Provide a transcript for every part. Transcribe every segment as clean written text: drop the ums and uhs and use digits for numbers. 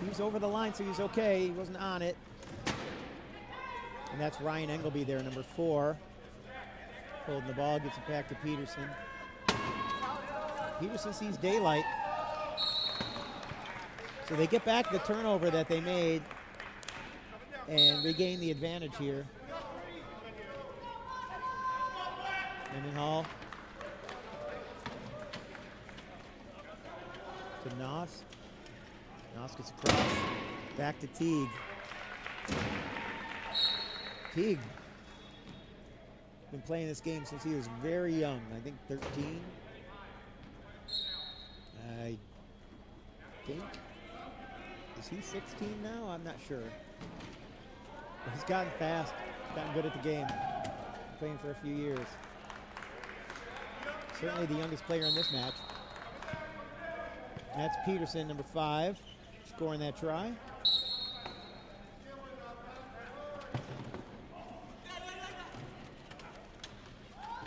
He was over the line, so he was okay. He wasn't on it. And that's Ryan Engelby there, number 4. Holding the ball, gets it back to Peterson. Peterson sees daylight. So they get back the turnover that they made and regain the advantage here. Mendenhall to Noss. Noss gets across. Back to Teague. Teague been playing this game since he was very young. I think 13. I think. Is he 16 now? I'm not sure. But he's gotten fast, gotten good at the game. Playing for a few years. Certainly the youngest player in this match. That's Peterson, number 5, scoring that try.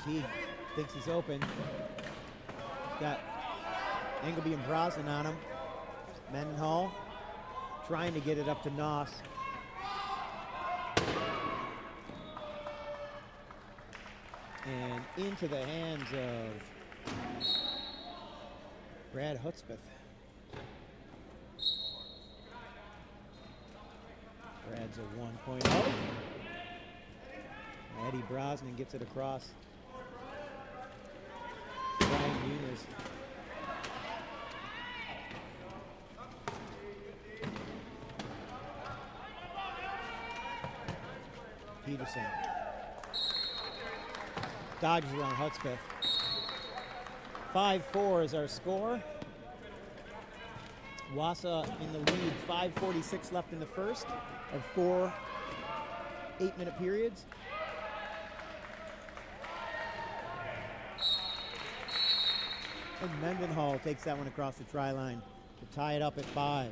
Teague thinks he's open. He's got Engelby and Brosnan on him. Mendenhall trying to get it up to Noss. And into the hands of Brad Hudspeth. Brad's a 1.0. Eddie Brosnan gets it across. Brian Muniz. Peterson. Dodges around Hudspeth. 5-4 is our score. WASA in the lead, 5:46 left in the first of 4 8-minute periods. And Mendenhall takes that one across the try line to tie it up at 5.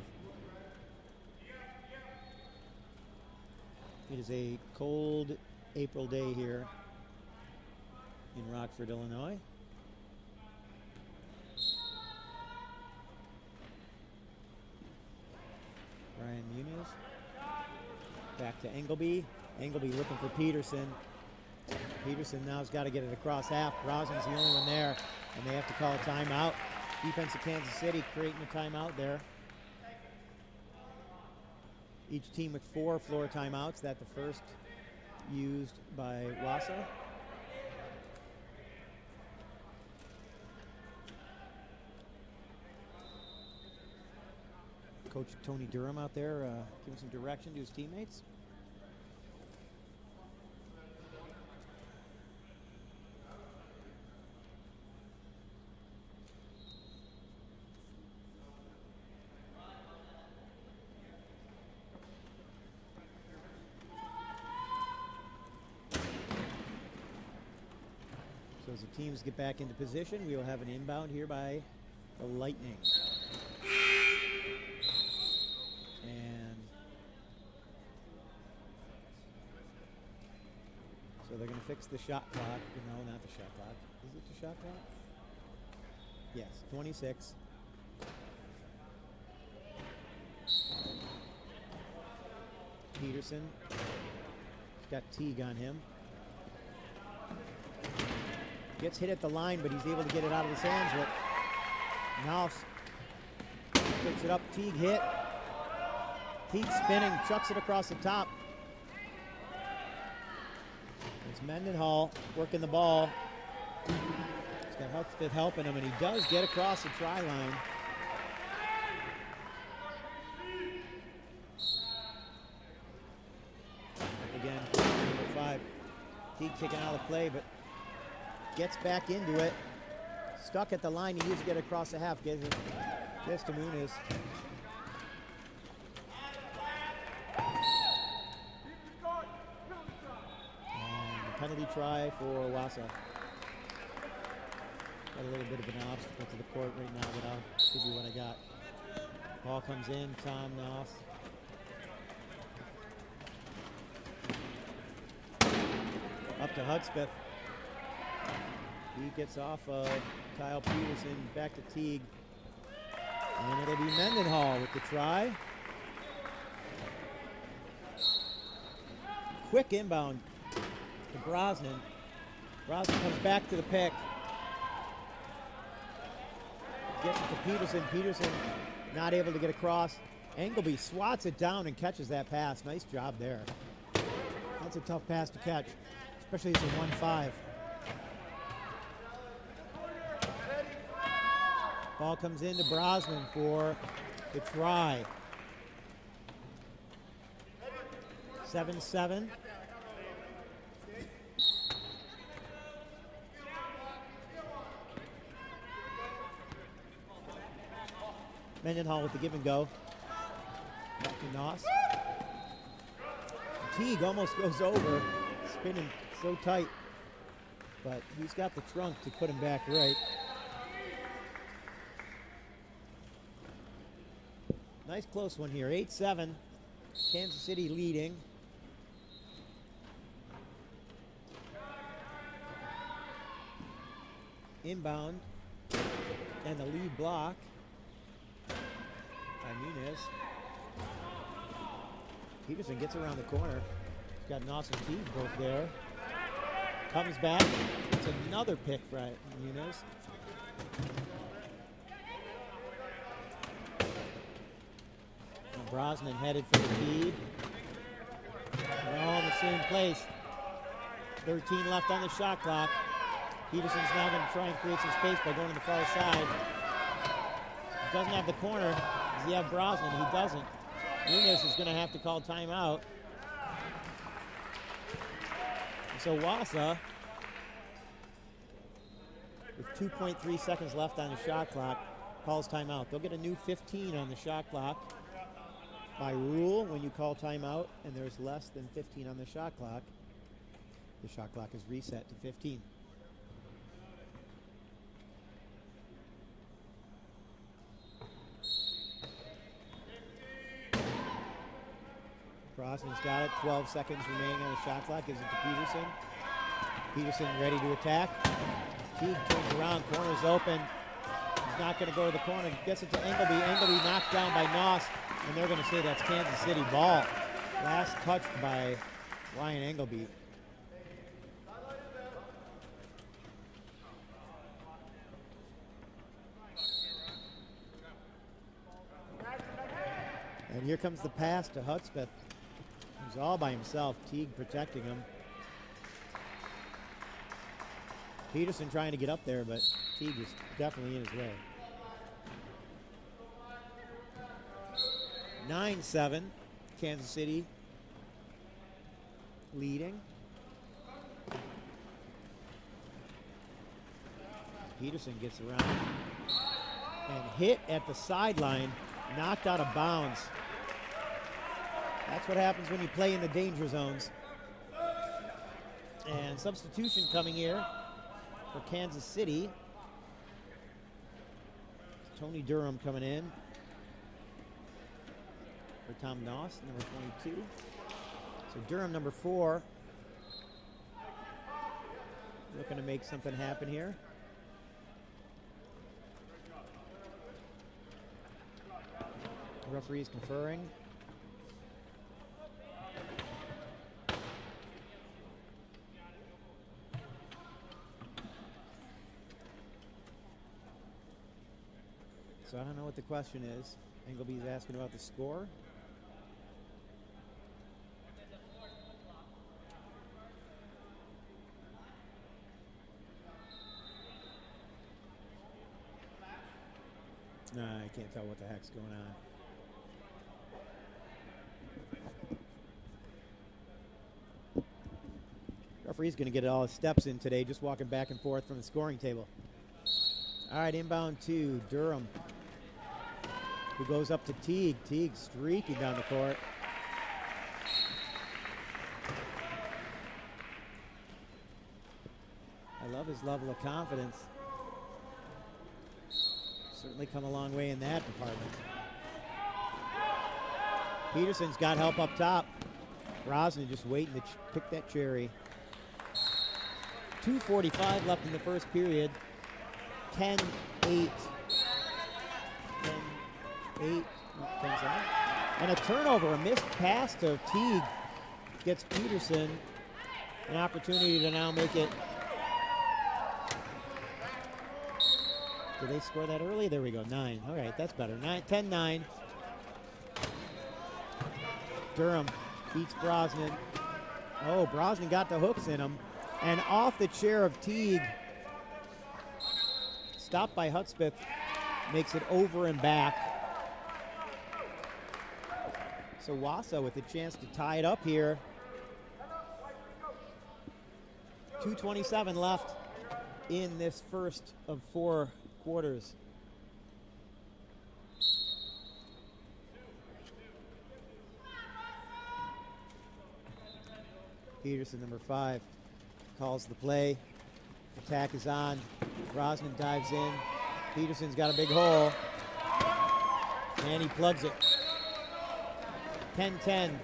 It is a cold April day here in Rockford, Illinois. Ryan Muniz. Back to Engelby. Engelby looking for Peterson. Peterson now's got to get it across half. Brosnan's the only one there, and they have to call a timeout. Defense of Kansas City creating a timeout there. Each team with 4 floor timeouts. That the first used by WASA. Coach Tony Durham out there giving some direction to his teammates. So as the teams get back into position, we will have an inbound here by the Lightning. And so they're going to fix the shot clock. No, not the shot clock. Is it the shot clock? Yes, 26. Peterson. He's got Teague on him. Gets hit at the line, but he's able to get it out of his hands. But Noss picks it up. Teague hit. Teague spinning, chucks it across the top. It's Mendenhall working the ball. He's got Hudspeth helping him, and he does get across the try line. Up again, number 5. Teague kicking out of the play, but gets back into it. Stuck at the line. He needs to get across the half. Gets to Muniz. Penalty try for WASA. Got a little bit of an obstacle to the court right now, but I'll give you what I got. Ball comes in, Tom Noss. Up to Hudspeth. He gets off of Kyle Peterson, back to Teague. And it'll be Mendenhall with the try. quick inbound to Brosnan. Brosnan comes back to the pick. Gets it to Peterson. Peterson not able to get across. Engelby swats it down and catches that pass. Nice job there. That's a tough pass to catch, especially as a 1-5. Ball comes into Brosnan for the try. 7-7. Mendenhall with the give and go. Back to Noss. Teague almost goes over, spinning so tight, but he's got the trunk to put him back right. Nice close one here, 8-7. Kansas City leading. Inbound, and the lead block by Muniz. Peterson gets around the corner. He's got Noss and Teague both there. Comes back. It's another pick for Muniz. And Brosnan headed for the lead. They're all in the same place. 13 left on the shot clock. Peterson's now going to try and create some space by going to the far side. He doesn't have the corner. Does he have Brosnan? He doesn't. Muniz is going to have to call timeout. So WASA, with 2.3 seconds left on the shot clock, calls timeout. They'll get a new 15 on the shot clock. By rule, when you call timeout and there's less than 15 on the shot clock is reset to 15. Brosnan's got it. 12 seconds remaining on the shot clock. Gives it to Peterson. Peterson ready to attack. Teague turns around. Corner's open. He's not going to go to the corner. Gets it to Engelby. Engelby knocked down by Noss. And they're going to say that's Kansas City ball. Last touched by Ryan Engelby. And here comes the pass to Hudspeth. He's all by himself. Teague protecting him. Peterson trying to get up there, but Teague is definitely in his way. 9-7, Kansas City leading. Peterson gets around and hit at the sideline, knocked out of bounds. That's what happens when you play in the danger zones. And substitution coming here for Kansas City. Tony Durham coming in for Tom Noss, number 22. So Durham, number 4, looking to make something happen here. Referees conferring. So I don't know what the question is. Engleby's asking about the score. No, I can't tell what the heck's going on. Referee's going to get all his steps in today, just walking back and forth from the scoring table. All right, inbound to Durham, who goes up to Teague. Teague streaking down the court. I love his level of confidence. Certainly come a long way in that department. Peterson's got help up top. Brosnan just waiting to pick that cherry. 2:45 left in the first period. 10-8. 10-8. And a turnover, a missed pass to Teague. gets Peterson an opportunity to now make it. Did they score that early? There we go, 9. All right, that's better. 10-9. Durham beats Brosnan. Oh, Brosnan got the hooks in him. And off the chair of Teague. Stopped by Hudspeth. Makes it over and back. So WASA with a chance to tie it up here. 2:27 left in this first of 4 quarters. Peterson, number 5, calls the play. Attack is on. Brosnan dives in. Peterson's got a big hole. And he plugs it. 10-10.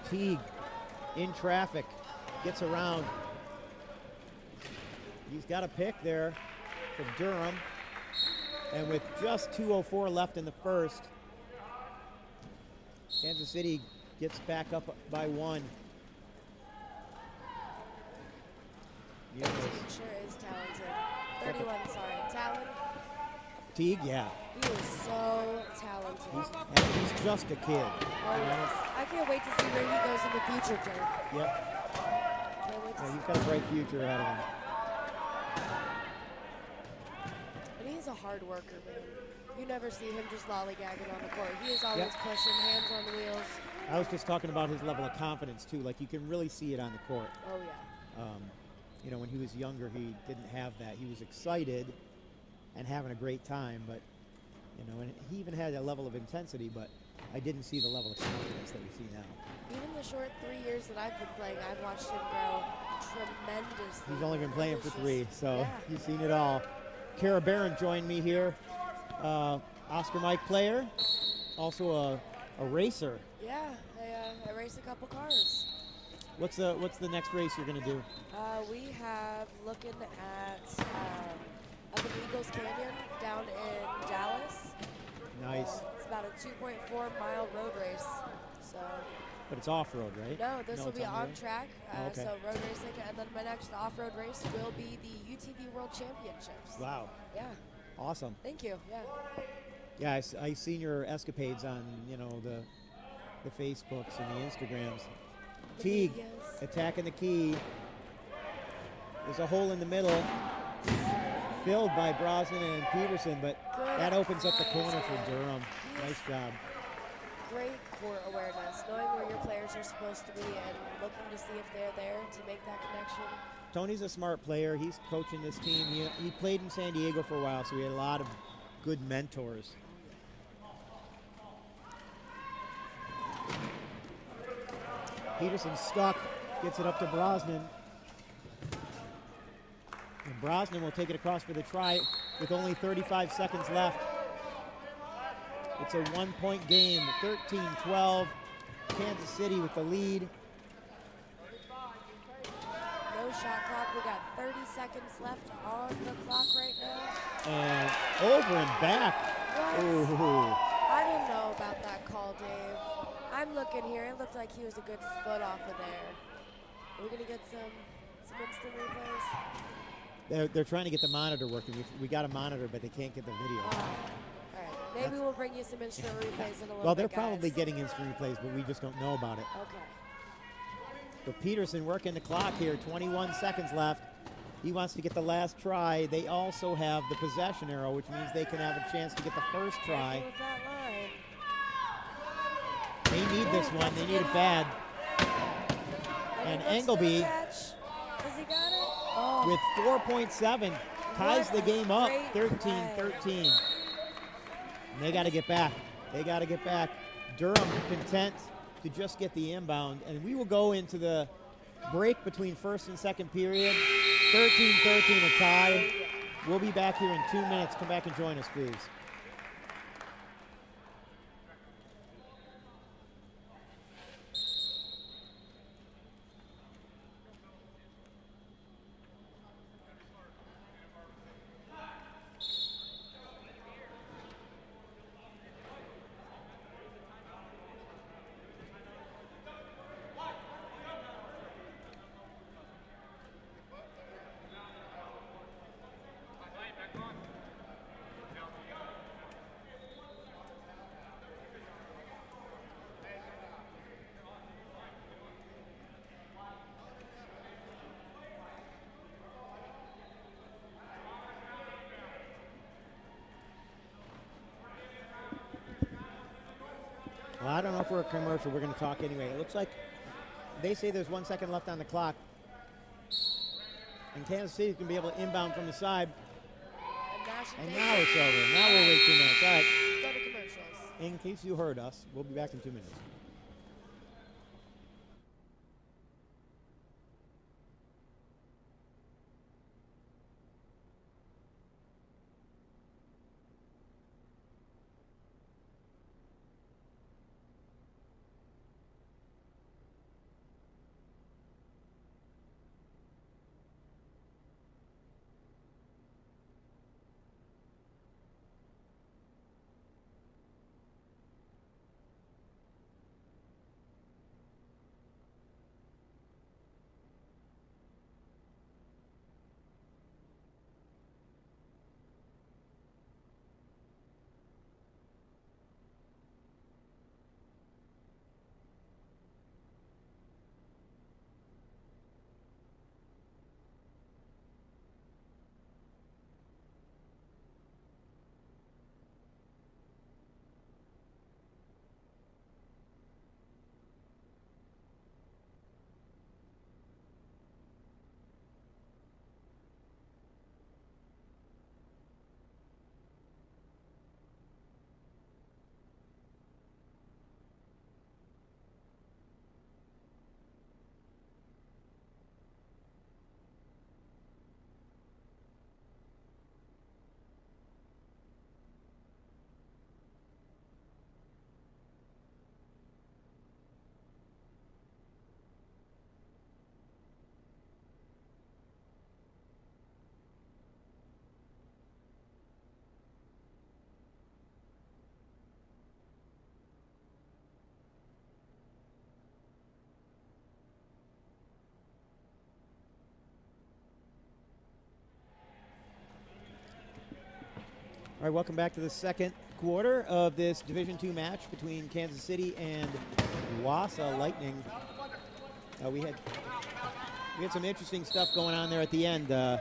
Teague in traffic. Gets around. He's got a pick there for Durham. And with just 2:04 left in the first, Kansas City gets back up by 1. Sure is talented. 31, sorry. Talent. Teague, yeah. He is so talented. He's just a kid. Oh, yes. I can't wait to see where he goes in the future, Jake. Yep. Can't wait to see. He's got a bright future ahead of him. And he's a hard worker, man. You never see him just lollygagging on the court. He is always pushing, hands on the wheels. I was just talking about his level of confidence, too. Like, you can really see it on the court. Oh, yeah. You know, when he was younger, he didn't have that. He was excited and having a great time, but, you know, and he even had a level of intensity, but I didn't see the level of confidence that we see now. Even the short 3 years that I've been playing, I've watched him grow tremendously. He's only been playing for 3, so he's seen it all. Kara Barron joined me here. Oscar Mike player, also a racer. Yeah, I race a couple cars. What's the next race you're gonna do? We have looking at up in Eagles Canyon down in Dallas. Nice. It's about a 2.4 mile road race. So. But it's off-road, right? No, this will be on track. Okay. So road racing, and then my next off-road race will be the UTV World Championships. Wow. Yeah. Awesome. Thank you. Yeah. Yeah, I seen your escapades on, you know, the Facebooks and the Instagrams. Teague attacking the key. There's a hole in the middle, filled by Brosnan and Peterson, but that opens up the corner for Durham. Nice job. Great court awareness, knowing where your players are supposed to be and looking to see if they're there to make that connection. Tony's a smart player. He's coaching this team. He played in San Diego for a while, so he had a lot of good mentors. Peterson stuck, gets it up to Brosnan. And Brosnan will take it across for the try with only 35 seconds left. It's a 1-point game, 13-12. Kansas City with the lead. No shot clock. We got 30 seconds left on the clock right now. And over and back. What? Ooh. I didn't know about that call, Dave. I'm looking here. It looked like he was a good foot off of there. Are we going to get some instant replays? They're trying to get the monitor working. We got a monitor, but they can't get the video. All right. Maybe we'll bring you some instant replays in a little bit, Well, they're guys. probably getting instant replays, but we just don't know about it. Okay. So Peterson working the clock here, 21 seconds left. He wants to get the last try. They also have the possession arrow, which means they can have a chance to get the first try. With that line. They need this one. They need it bad. And Engelby, Has he got it? Oh. with 4.7, ties the game up, 13-13. And they got to get back. They got to get back. Durham content to just get the inbound. And we will go into the break between first and second period. 13-13, a tie. We'll be back here in 2 minutes. Come back and join us, please. Well, I don't know if we're a commercial. We're going to talk anyway. It looks like they say there's 1 second left on the clock. And Kansas City's going to be able to inbound from the side. And now it's over. Now we'll wait 2 minutes. All right. Go to commercials. In case you heard us, we'll be back in 2 minutes. All right, welcome back to the second quarter of this Division II match between Kansas City and WASA Lightning. We had some interesting stuff going on there at the end. It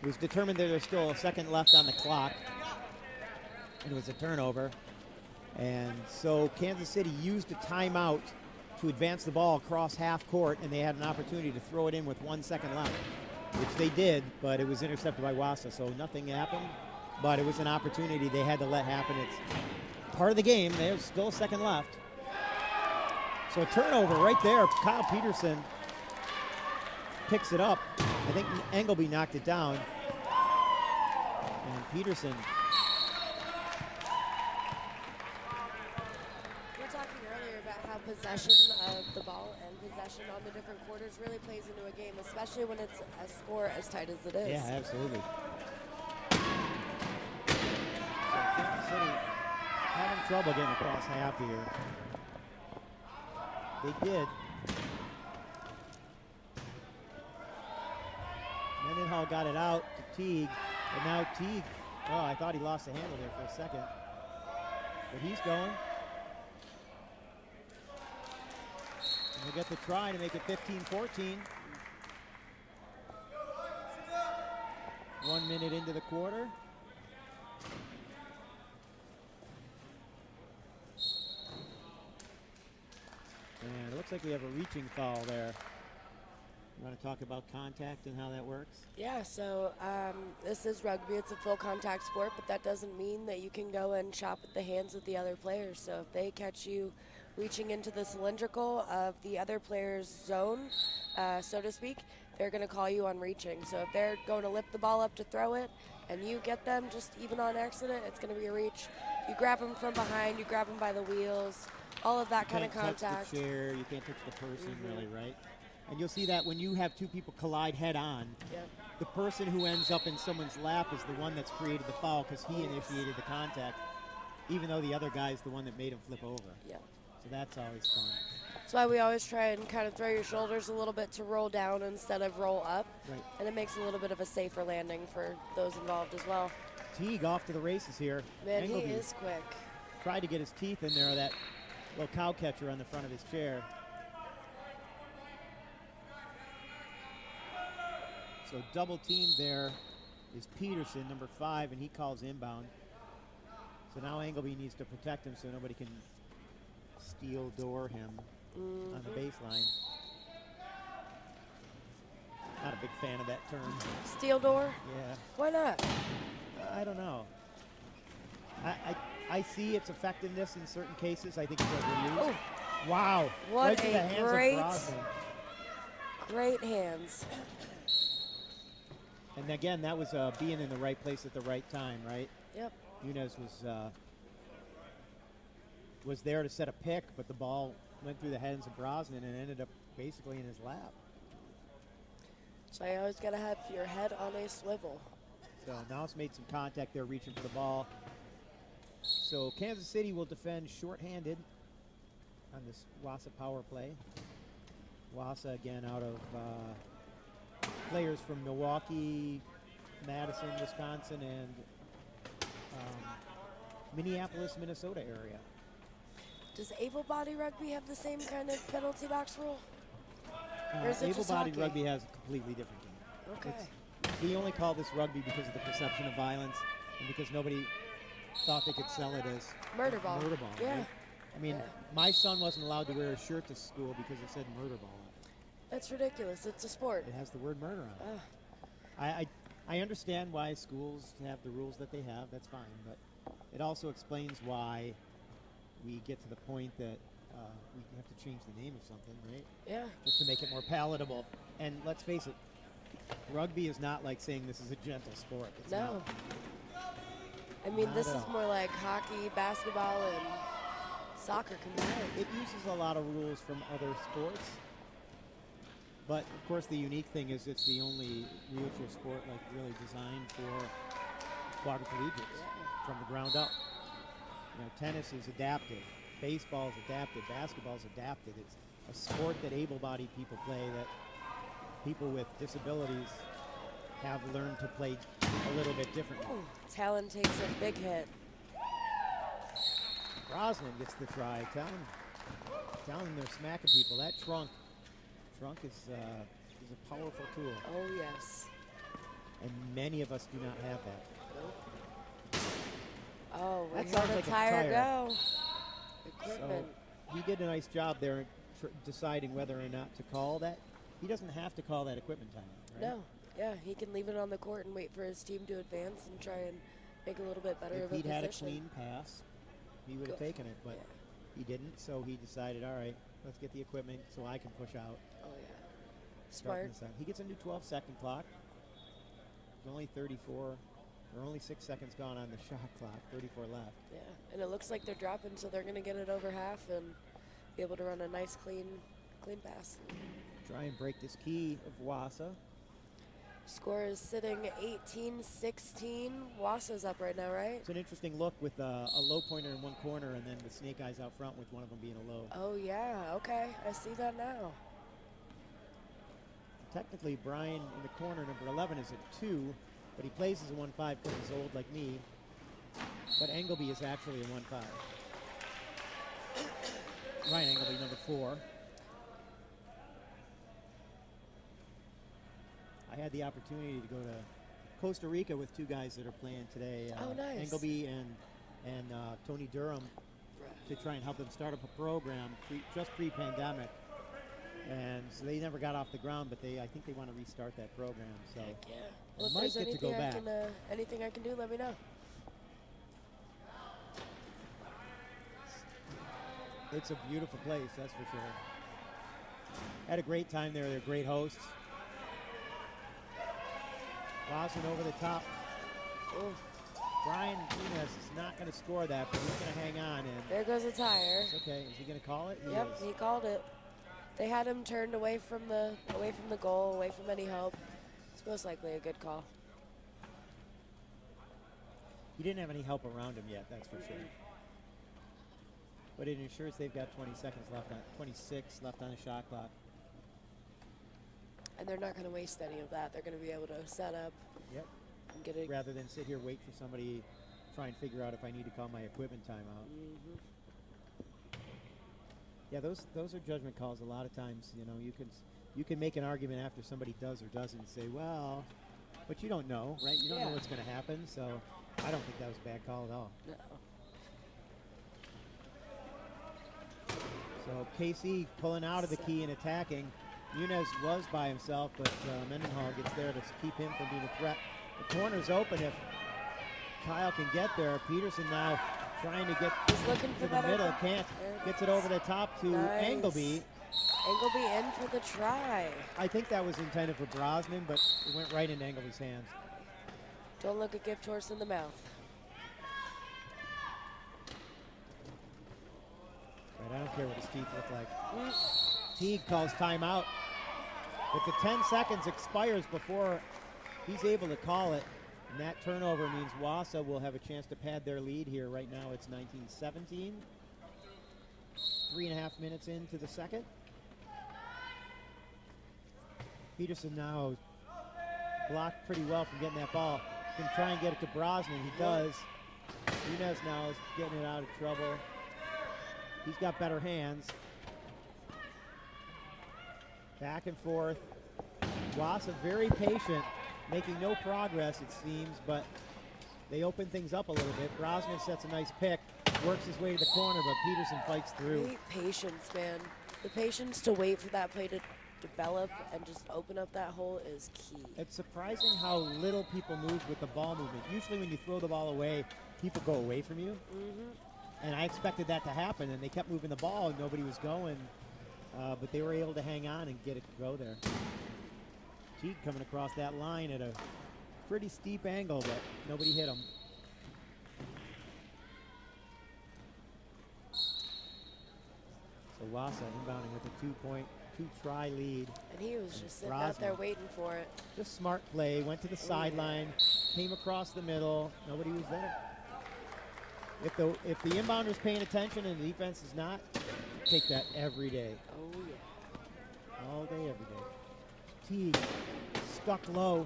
was determined that there's still a second left on the clock. And it was a turnover. And so Kansas City used a timeout to advance the ball across half court, and they had an opportunity to throw it in with 1 second left, which they did, but it was intercepted by WASA, so nothing happened. But it was an opportunity they had to let happen. It's part of the game. There's still a second left. So a turnover right there. Kyle Peterson picks it up. I think Engelby knocked it down. And Peterson. We were talking earlier about how possession of the ball and possession on the different quarters really plays into a game, especially when it's a score as tight as it is. Yeah, absolutely. Kansas City having trouble getting across half here. They did. Mendenhall got it out to Teague, but now Teague, oh, I thought he lost the handle there for a second. But he's going. And he'll get the try to make it 15-14. 1 minute into the quarter. And it looks like we have a reaching foul there. You want to talk about contact and how that works? Yeah, so this is rugby. It's a full contact sport, but that doesn't mean that you can go and chop at the hands of the other players. So if they catch you reaching into the cylindrical of the other player's zone, so to speak, they're going to call you on reaching. So if they're going to lift the ball up to throw it and you get them just even on accident, it's going to be a reach. You grab them from behind, you grab them by the wheels, all of that kind of contact. You can't touch the chair, you can't touch the person really, right? And you'll see that when you have two people collide head on, the person who ends up in someone's lap is the one that's created the foul because he initiated the contact, even though the other guy's the one that made him flip over. Yeah. So that's always fun. That's why we always try and kind of throw your shoulders a little bit to roll down instead of roll up. Right. And it makes a little bit of a safer landing for those involved as well. Teague off to the races here. Man, Engelby he is quick. Tried to get his teeth in there, that little cow catcher on the front of his chair. So double team there is Peterson, number 5, and he calls inbound. So now Engelby needs to protect him so nobody can steel door him on the baseline. Not a big fan of that term. Steel door? Yeah. Why not? I don't know. I see its effectiveness in certain cases. I think it's overused. Oh. Wow. What right through the hands of Brosnan. Great hands. And again, that was being in the right place at the right time, right? Yep. Yunus was there to set a pick, but the ball went through the hands of Brosnan and ended up basically in his lap. So you always got to have your head on a swivel. So now it's made some contact there, reaching for the ball. So Kansas City will defend shorthanded on this WASA power play. WASA again out of players from Milwaukee, Madison, Wisconsin, and Minneapolis, Minnesota area. Does able-bodied rugby have the same kind of penalty box rule? Or is it just Able-bodied hockey? rugby has a completely different game. Okay. We only call this rugby because of the perception of violence and because nobody thought they could sell it as Murder ball. Murder ball. Yeah. Right? I mean, Yeah. my son wasn't allowed to wear a shirt to school because it said murder ball on it. That's ridiculous. It's a sport. It has the word murder on it. I understand why schools have the rules that they have. That's fine, but it also explains why we get to the point that we have to change the name of something, right? Yeah. Just to make it more palatable. And let's face it, rugby is not like saying this is a gentle sport. It's No. not. I mean, Not this at is all. more like hockey, basketball, and soccer combined. It uses a lot of rules from other sports. But of course, the unique thing is it's the only wheelchair sport like really designed for quadriplegics from the ground up. You know, tennis is adapted, baseball is adapted, basketball is adapted. It's a sport that able-bodied people play that people with disabilities have learned to play a little bit differently. Ooh, Talon takes a big hit. Brosnan gets the try. Tell them they're smacking people. That trunk is a powerful tool, Oh, yes. and many of us do not have that. Oh, we That heard sounds a like a tire tire. go. So Equipment. he did a nice job there deciding whether or not to call that. He doesn't have to call that equipment timeout, right? No. Yeah, he can leave it on the court and wait for his team to advance and try and make a little bit better If of a he'd had a position. clean pass, he would have Go. taken it, but Yeah. he didn't, so he decided, all right, let's get the equipment so I can push out. Oh, yeah. Start from Smart. the side. He gets a new 12-second clock. There's only 34, or only 6 seconds gone on the shot clock, 34 left. Yeah, and it looks like they're dropping, so they're going to get it over half and be able to run a nice, clean pass. Try and break this key of WASA. Score is sitting 18-16. Wasa's up right now, right? It's an interesting look with a low pointer in one corner and then the snake eyes out front with one of them being a low. Oh, yeah. Okay, I see that now. Technically, Brian in the corner, number 11, is at 2, but he plays as a 1-5 because he's old like me. But Engelby is actually a 1-5. Ryan Engelby, number 4. I had the opportunity to go to Costa Rica with 2 guys that are playing today. Oh, nice. Engelby and Tony Durham, to try and help them start up a program just pre-pandemic. And so they never got off the ground, but I think they want to restart that program. So Heck yeah. they Well, if might there's get to go anything back. anything I can do, let me know. It's a beautiful place, that's for sure. Had a great time there. They're great hosts. Lawson over the top. Oh, Brian Yunus is not going to score that, but he's going to hang on. And there goes a tire. it's okay. Is he going to call it? He Yep, is. he called it. They had him turned away from the goal, away from any help. It's most likely a good call. He didn't have any help around him yet, that's for sure. But it ensures they've got 26 left on the shot clock. And they're not going to waste any of that. They're going to be able to set up Yep. and get it. Rather than sit here, wait for somebody, try and figure out if I need to call my equipment timeout. Mhm. Yeah, those are judgment calls. A lot of times, you can make an argument after somebody does or doesn't and say, well, but you don't know, right? You don't know Yeah. what's going to happen. So I don't think that was a bad call at all. No. So KC pulling out of the key and attacking. Muniz was by himself, but Mendenhall gets there to keep him from being a threat. The corner's open if Kyle can get there. Peterson now trying to get to the middle. Can't. Gets it over the top to Engelby. Engelby in for the try. I think that was intended for Brosnan, but it went right into Engleby's hands. Don't look a gift horse in the mouth. Right, I don't care what his teeth look like. Teague calls timeout. But the 10 seconds expires before he's able to call it. And that turnover means WASA will have a chance to pad their lead here. Right now it's 19-17. 3.5 minutes into the second. Peterson now blocked pretty well from getting that ball. Can try and get it to Brosnan. He does. Muniz now is getting it out of trouble. He's got better hands. Back and forth. WASA very patient, making no progress it seems, but they open things up a little bit. Brosnan sets a nice pick, works his way to the corner, but Peterson fights through. Great patience, man. The patience to wait for that play to develop and just open up that hole is key. It's surprising how little people move with the ball movement. Usually when you throw the ball away, people go away from you. And I expected that to happen, and they kept moving the ball, and nobody was going. But they were able to hang on and get it to go there. Teague coming across that line at a pretty steep angle, but nobody hit him. So WASA inbounding with a 2-try lead. And he was just sitting out there waiting for it. Just smart play, went to the sideline, came across the middle, nobody was there. If the inbounder's paying attention and the defense is not, take that every day. Oh yeah. All day, every day. Teague stuck low.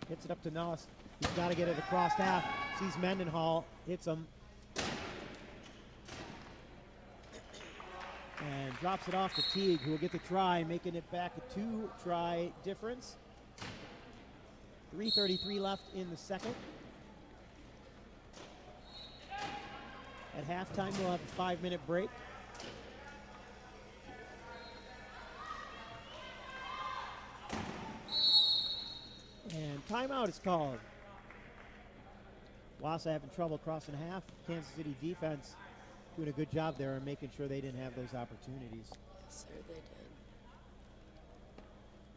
Hits it up to Nuss. He's got to get it across half. Sees Mendenhall, hits him. And drops it off to Teague, who will get the try, making it back a 2-try difference. 3:33 left in the second. At halftime, we'll have a 5-minute break. And timeout is called. WASA having trouble crossing half. Kansas City defense doing a good job there and making sure they didn't have those opportunities. Yes, sir, they did.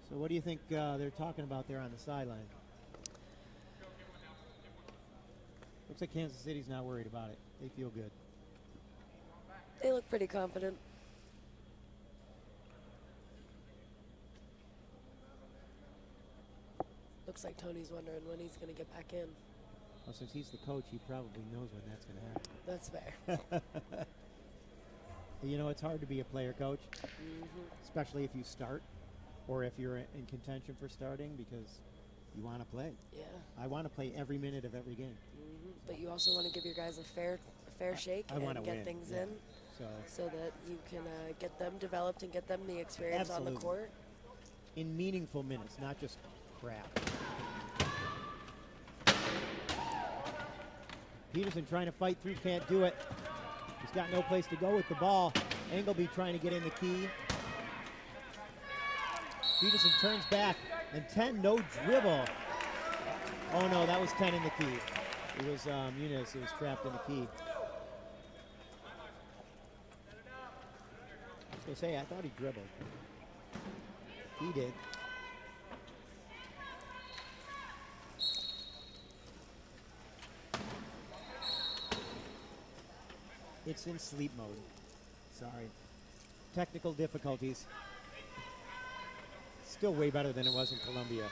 So what do you think they're talking about there on the sideline? Looks like Kansas City's not worried about it. They feel good. They look pretty confident. Looks like Tony's wondering when he's going to get back in. Well, since he's the coach, he probably knows when that's going to happen. That's fair. You know, it's hard to be a player coach, especially if you start or if you're in contention for starting, because you want to play. Yeah. I want to play every minute of every game. But you also want to give your guys a fair shake and get win. things in so that you can get them developed and get them the experience on the court. In meaningful minutes, not just crap. Peterson trying to fight through, can't do it. He's got no place to go with the ball. Engelby trying to get in the key. Peterson turns back, and 10, no dribble. Oh no, that was 10 in the key. It was Muniz who was trapped in the key. I was going to say, I thought he dribbled. He did. It's in sleep mode. Sorry. Technical difficulties. Still way better than it was in Columbia.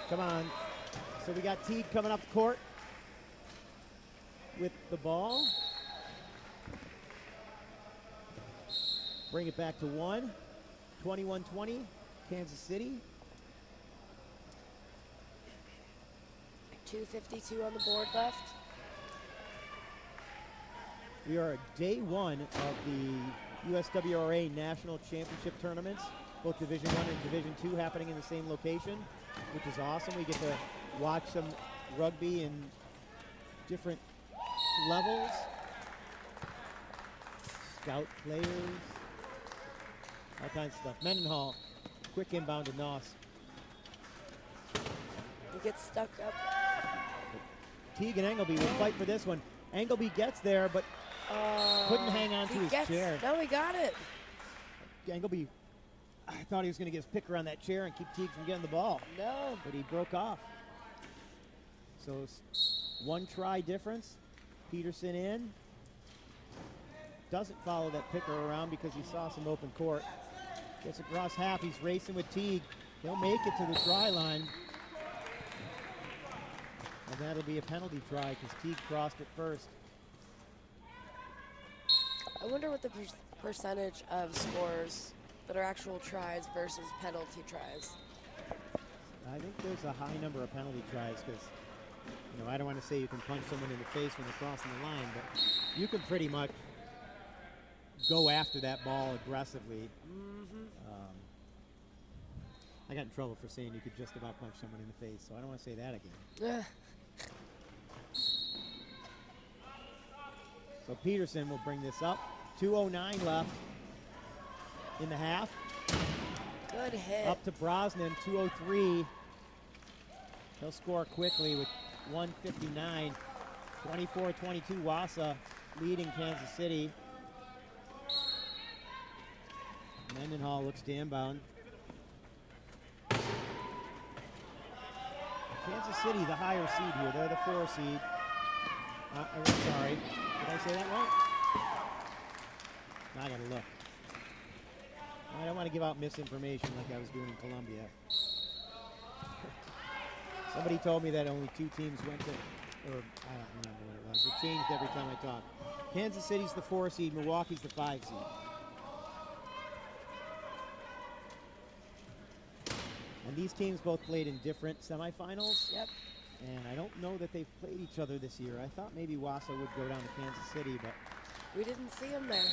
Come on. So we got Teague coming up the court with the ball. Bring it back to 1. 21-20, Kansas City. 2:52 on the board left. We are at day 1 of the USWRA National Championship tournaments, both Division 1 and Division 2 happening in the same location, which is awesome. We get to watch some rugby in different levels. Scout players. All kinds of stuff. Mendenhall, quick inbound to Noss. He gets stuck up. Teague and Engelby will fight for this one. Engelby gets there, but couldn't hang on to his chair. No, he got it. Engelby, I thought he was going to get his picker on that chair and keep Teague from getting the ball. No. But he broke off. So it's 1 try difference. Peterson in. Doesn't follow that picker around because he saw some open court. Gets across half. He's racing with Teague. He'll make it to the try line. And that'll be a penalty try because Teague crossed it first. I wonder what the percentage of scores that are actual tries versus penalty tries. I think there's a high number of penalty tries because, you know, I don't want to say you can punch someone in the face when they're crossing the line, but you can pretty much go after that ball aggressively. I got in trouble for saying you could just about punch someone in the face, so I don't want to say that again. So Peterson will bring this up. 2:09 left in the half. Good hit. Up to Brosnan, 2:03. He'll score quickly with 1:59. 24-22, WASA leading Kansas City. Mendenhall looks to inbound. Kansas City, the higher seed here. They're the 4 seed. I'm sorry. Did I say that right? I gotta look. I don't want to give out misinformation like I was doing in Columbia. Somebody told me that only 2 teams went to, or I don't remember what it was. It changed every time I talk. Kansas City's the 4 seed, Milwaukee's the 5 seed. And these teams both played in different semifinals. Yep. And I don't know that they've played each other this year. I thought maybe WASA would go down to Kansas City, but we didn't see him there.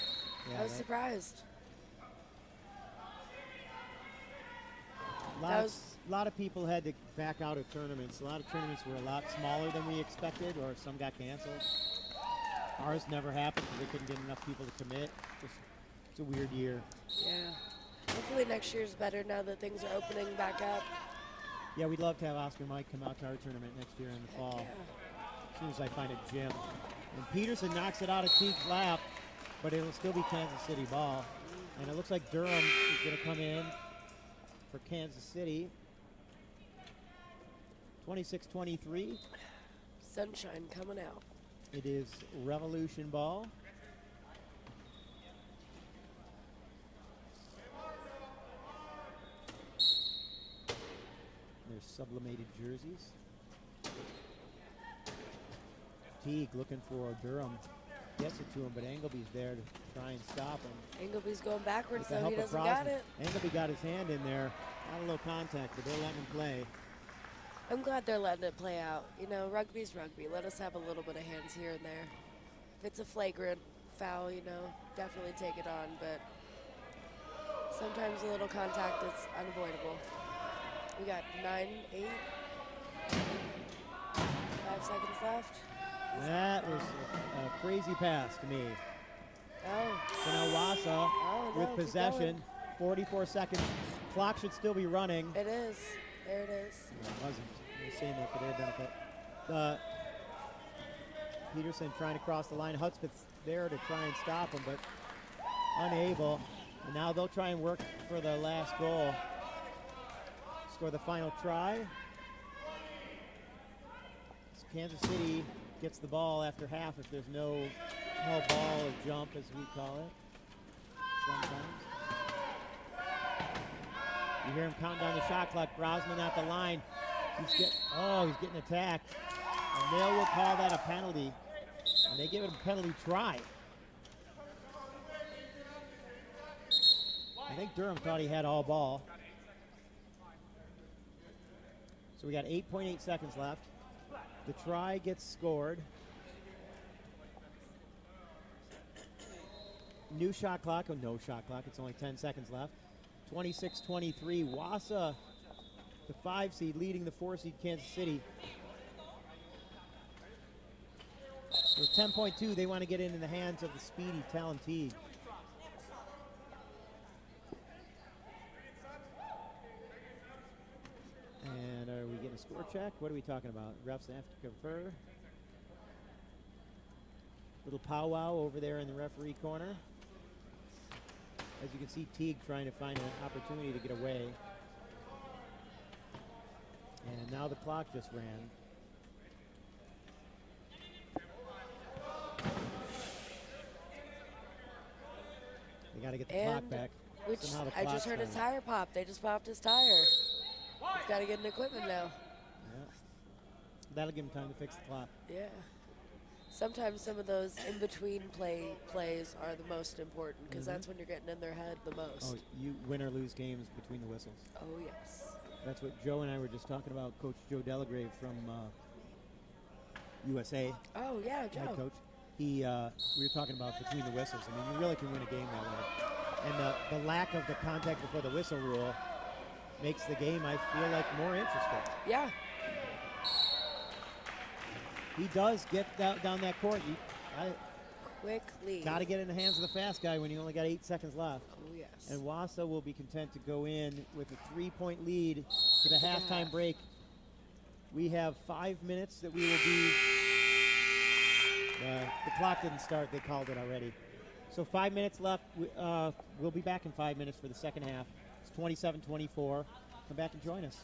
yeah, I was surprised. A lot of people had to back out of tournaments. A lot of tournaments were a lot smaller than we expected, or some got canceled. Ours never happened because they couldn't get enough people to commit. It's a weird year. Yeah. Hopefully next year's better now that things are opening back up. Yeah, we'd love to have Oscar Mike come out to our tournament next year in the fall. Yeah. As soon as I find a gym. And Peterson knocks it out of Teague's lap, but it'll still be Kansas City ball. And it looks like Durham is going to come in for Kansas City. 26-23. Sunshine coming out. It is Revolution ball. There's sublimated jerseys. Teague looking for Durham. Gets it to him, but Engleby's there to try and stop him. Engleby's going backwards, With the so he help of doesn't got Brosnan. it. Engelby got his hand in there. Not a low contact, but they're letting him play. I'm glad they're letting it play out. You know, rugby's rugby. Let us have a little bit of hands here and there. If it's a flagrant foul, you know, definitely take it on, but sometimes a little contact is unavoidable. We got 9, 8, 5 seconds left. That was a crazy pass to me. Oh. So now WASA with possession. 44 seconds. Clock should still be running. It is. There it is. No, it wasn't. I was saying that for their benefit. Peterson trying to cross the line. Hudspeth's there to try and stop him, but unable. And now they'll try and work for the last goal. Score the final try. So Kansas City gets the ball after half if there's no ball or jump, as we call it sometimes. You hear him counting down the shot clock. Brosnan at the line. He's getting attacked. And they will call that a penalty. And they give it a penalty try. I think Durham thought he had all ball. So we got 8.8 seconds left. The try gets scored. New shot clock. Oh, no shot clock. It's only 10 seconds left. 26-23. WASA, the 5 seed, leading the 4 seed Kansas City. So 10.2, they want to get into the hands of the speedy Talon Teague. And are we getting a score check? What are we talking about? Refs have to confer. Little powwow over there in the referee corner. As you can see, Teague trying to find an opportunity to get away. And now the clock just ran. They got to get the clock back. Which So now the I just heard a tire pop. They just popped his tire. He's got to get an equipment now. Yeah. That'll give him time to fix the clock. Yeah. Sometimes some of those in-between plays are the most important because that's when you're getting in their head the most. Oh, you win or lose games between the whistles. Oh, yes. That's what Joe and I were just talking about. Coach Joe Delagrave from USA. Oh, yeah, Joe. Head coach. We were talking about between the whistles. I mean, you really can win a game that way. And the lack of the contact before the whistle rule makes the game, I feel like, more interesting. Yeah. He does get down that court. Quickly. Got to get in the hands of the fast guy when you only got 8 seconds left. Oh, yes. And WASA will be content to go in with a 3-point lead for the halftime break. We have 5 minutes that we will be. The clock didn't start. They called it already. So 5 minutes left. We'll be back in 5 minutes for the second half. It's 27-24. Come back and join us.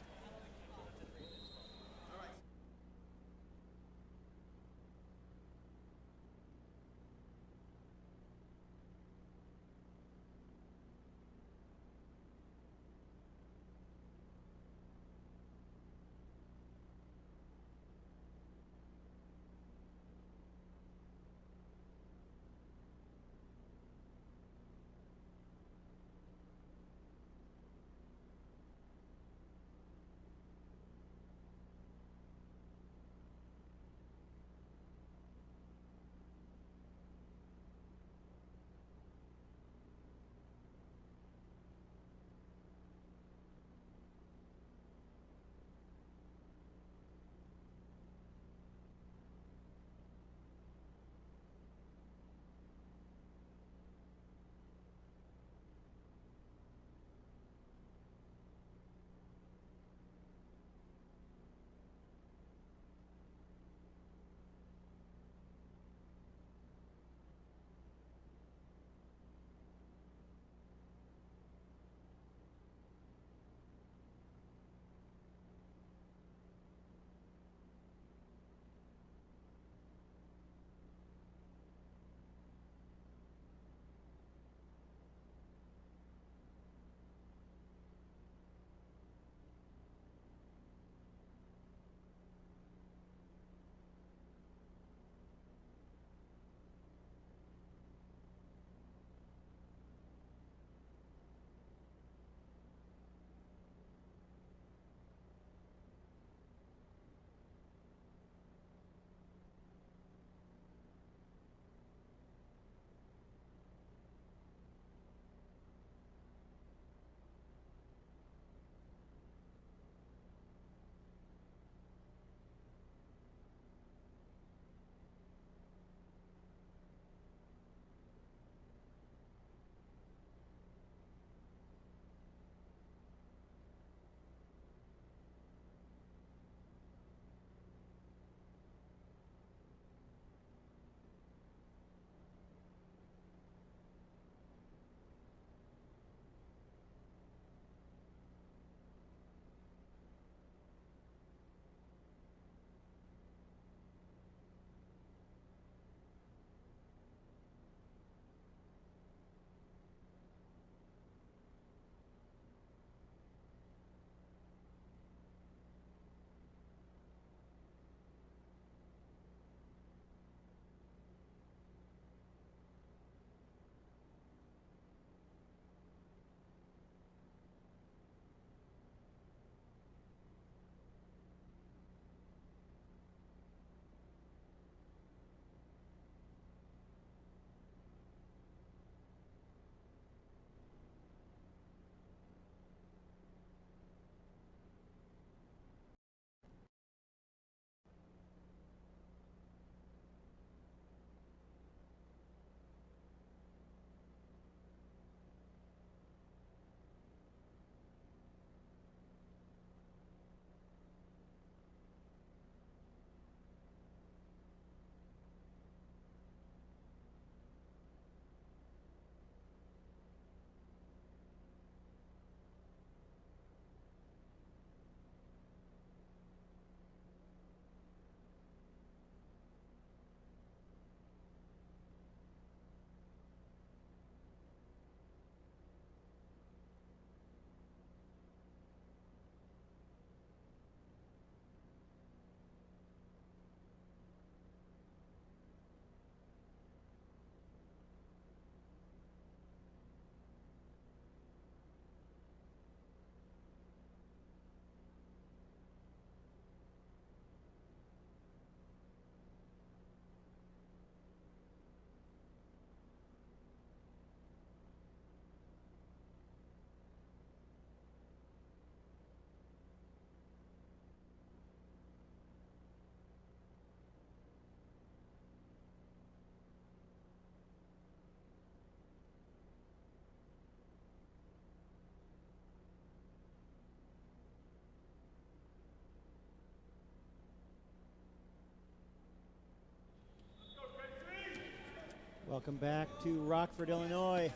Welcome back to Rockford, Illinois.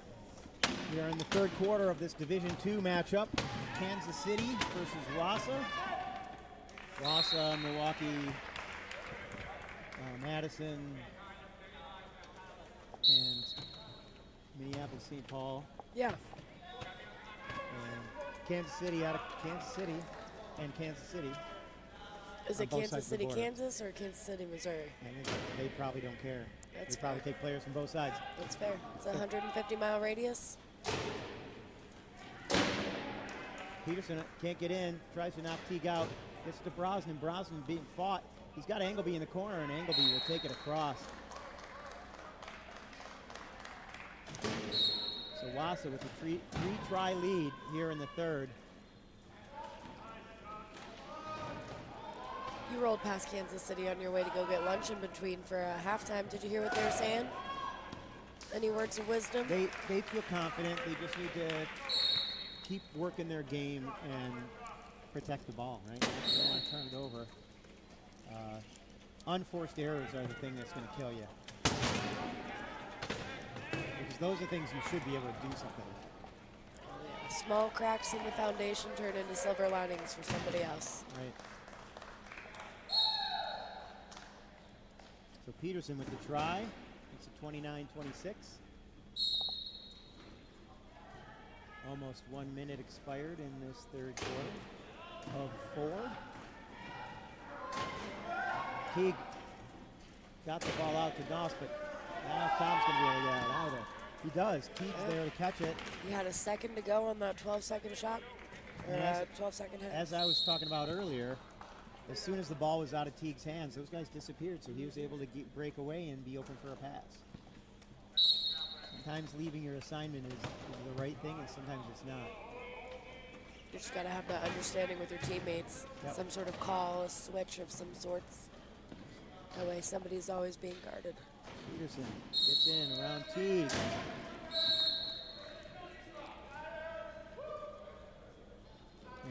We are in the third quarter of this Division II matchup. Kansas City versus WASA. WASA, Milwaukee, Madison, and Minneapolis, St. Paul. Yeah. And Kansas City out of Kansas City and Kansas City. Is it Kansas City, Kansas, or Kansas City, Missouri? I think they probably don't care. That's They probably fair. take players from both sides. That's fair. It's a 150-mile radius. Peterson can't get in, tries to knock Teague out, gets to Brosnan. Brosnan being fought. He's got Engelby in the corner, and Engelby will take it across. So WASA with a three-try lead here in the third. You rolled past Kansas City on your way to go get lunch in between for halftime. Did you hear what they were saying? Any words of wisdom? They feel confident. They just need to keep working their game and protect the ball, right? They don't want to turn it over. Unforced errors are the thing that's going to kill you. Because those are things you should be able to do something with. Oh, yeah. Small cracks in the foundation turn into silver linings for somebody else. Right. So Peterson with the try. It's a 29-26. Almost 1 minute expired in this third quarter of 4. Teague got the ball out to Doss, but not enough time's going to be able to get it either. He does. Teague's there to catch it. You had a second to go on that 12-second shot, or 12-second hit. As I was talking about earlier, as soon as the ball was out of Teague's hands, those guys disappeared, so he was able to break away and be open for a pass. Sometimes leaving your assignment is the right thing, and sometimes it's not. You just got to have that understanding with your teammates. Yep. Some sort of call, a switch of some sorts. That way somebody's always being guarded. Peterson gets in around Teague.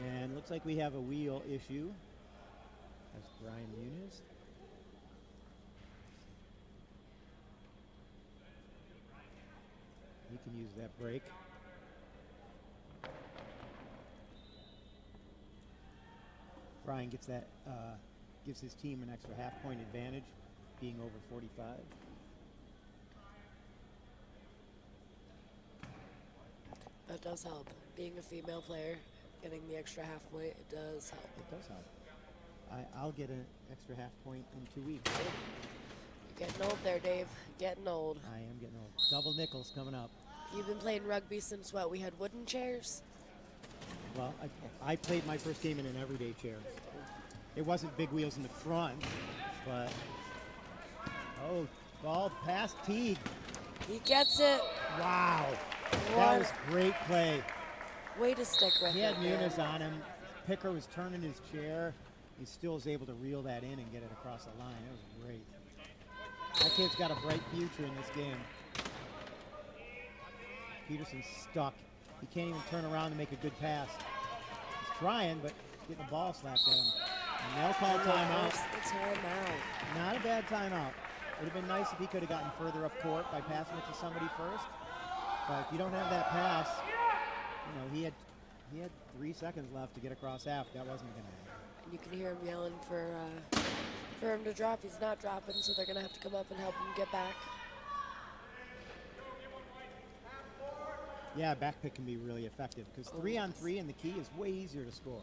And looks like we have a wheel issue. That's Brian Muniz. He can use that break. Brian gets that, gives his team an extra half-point advantage, being over 45. That does help. Being a female player, getting the extra half point, it does help. It does help. I'll get an extra half-point in 2 weeks. You're getting old there, Dave. Getting old. I am getting old. Double nickels coming up. You've been playing rugby since what? We had wooden chairs? Well, I played my first game in an everyday chair. It wasn't big wheels in the front, but oh, ball past Teague. He gets it. Wow, that was great play. Way to stick with He it, had man. Muniz on him. Picker was turning his chair. He still was able to reel that in and get it across the line. It was great. That kid's got a bright future in this game. Peterson's stuck. He can't even turn around and make a good pass. He's trying, but he's getting the ball slapped at him. And they'll call timeout. The timeout. Not a bad timeout. It would have been nice if he could have gotten further up court by passing it to somebody first. But if you don't have that pass, you know, he had 3 seconds left to get across half. That wasn't going to happen. You can hear him yelling for him to drop. He's not dropping, so they're going to have to come up and help him get back. Yeah, back pick can be really effective because 3-on-3 in the key is way easier to score.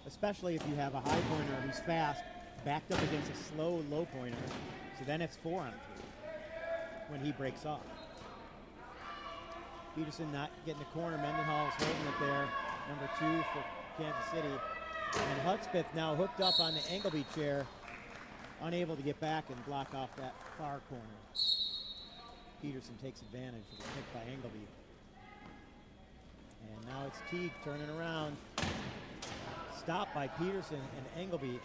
Especially if you have a high pointer who's fast, backed up against a slow low pointer. So then it's 4-on-3 when he breaks off. Peterson not getting the corner. Mendenhall is holding it there. Number 2 for Kansas City. And Hudspeth now hooked up on the Engelby chair, unable to get back and block off that far corner. Peterson takes advantage of the pick by Engelby. And now it's Teague turning around. Stopped by Peterson and Engelby.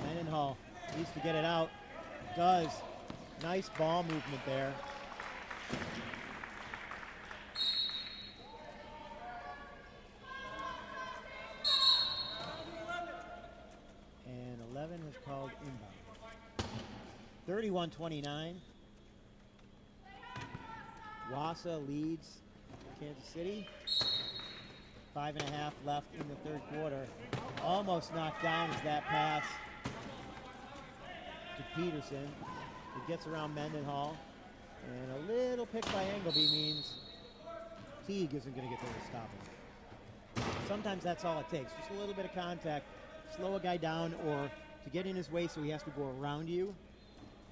Mendenhall needs to get it out. Does. Nice ball movement there. And 11 is called inbound. 31-29. WASA leads Kansas City. 5.5 left in the third quarter. Almost knocked down is that pass to Peterson. It gets around Mendenhall. And a little pick by Engelby means Teague isn't going to get there to stop him. Sometimes that's all it takes. Just a little bit of contact. Slow a guy down or to get in his way so he has to go around you.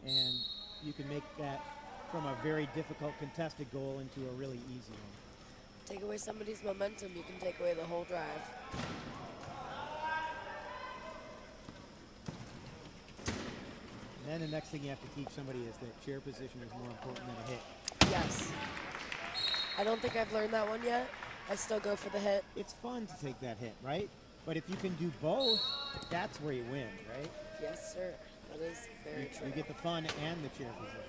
And you can make that from a very difficult contested goal into a really easy one. Take away somebody's momentum, you can take away the whole drive. And then the next thing you have to teach somebody is that chair position is more important than a hit. Yes. I don't think I've learned that one yet. I still go for the hit. It's fun to take that hit, right? But if you can do both, that's where you win, right? Yes, sir. That is very true. You get the fun and the chair position.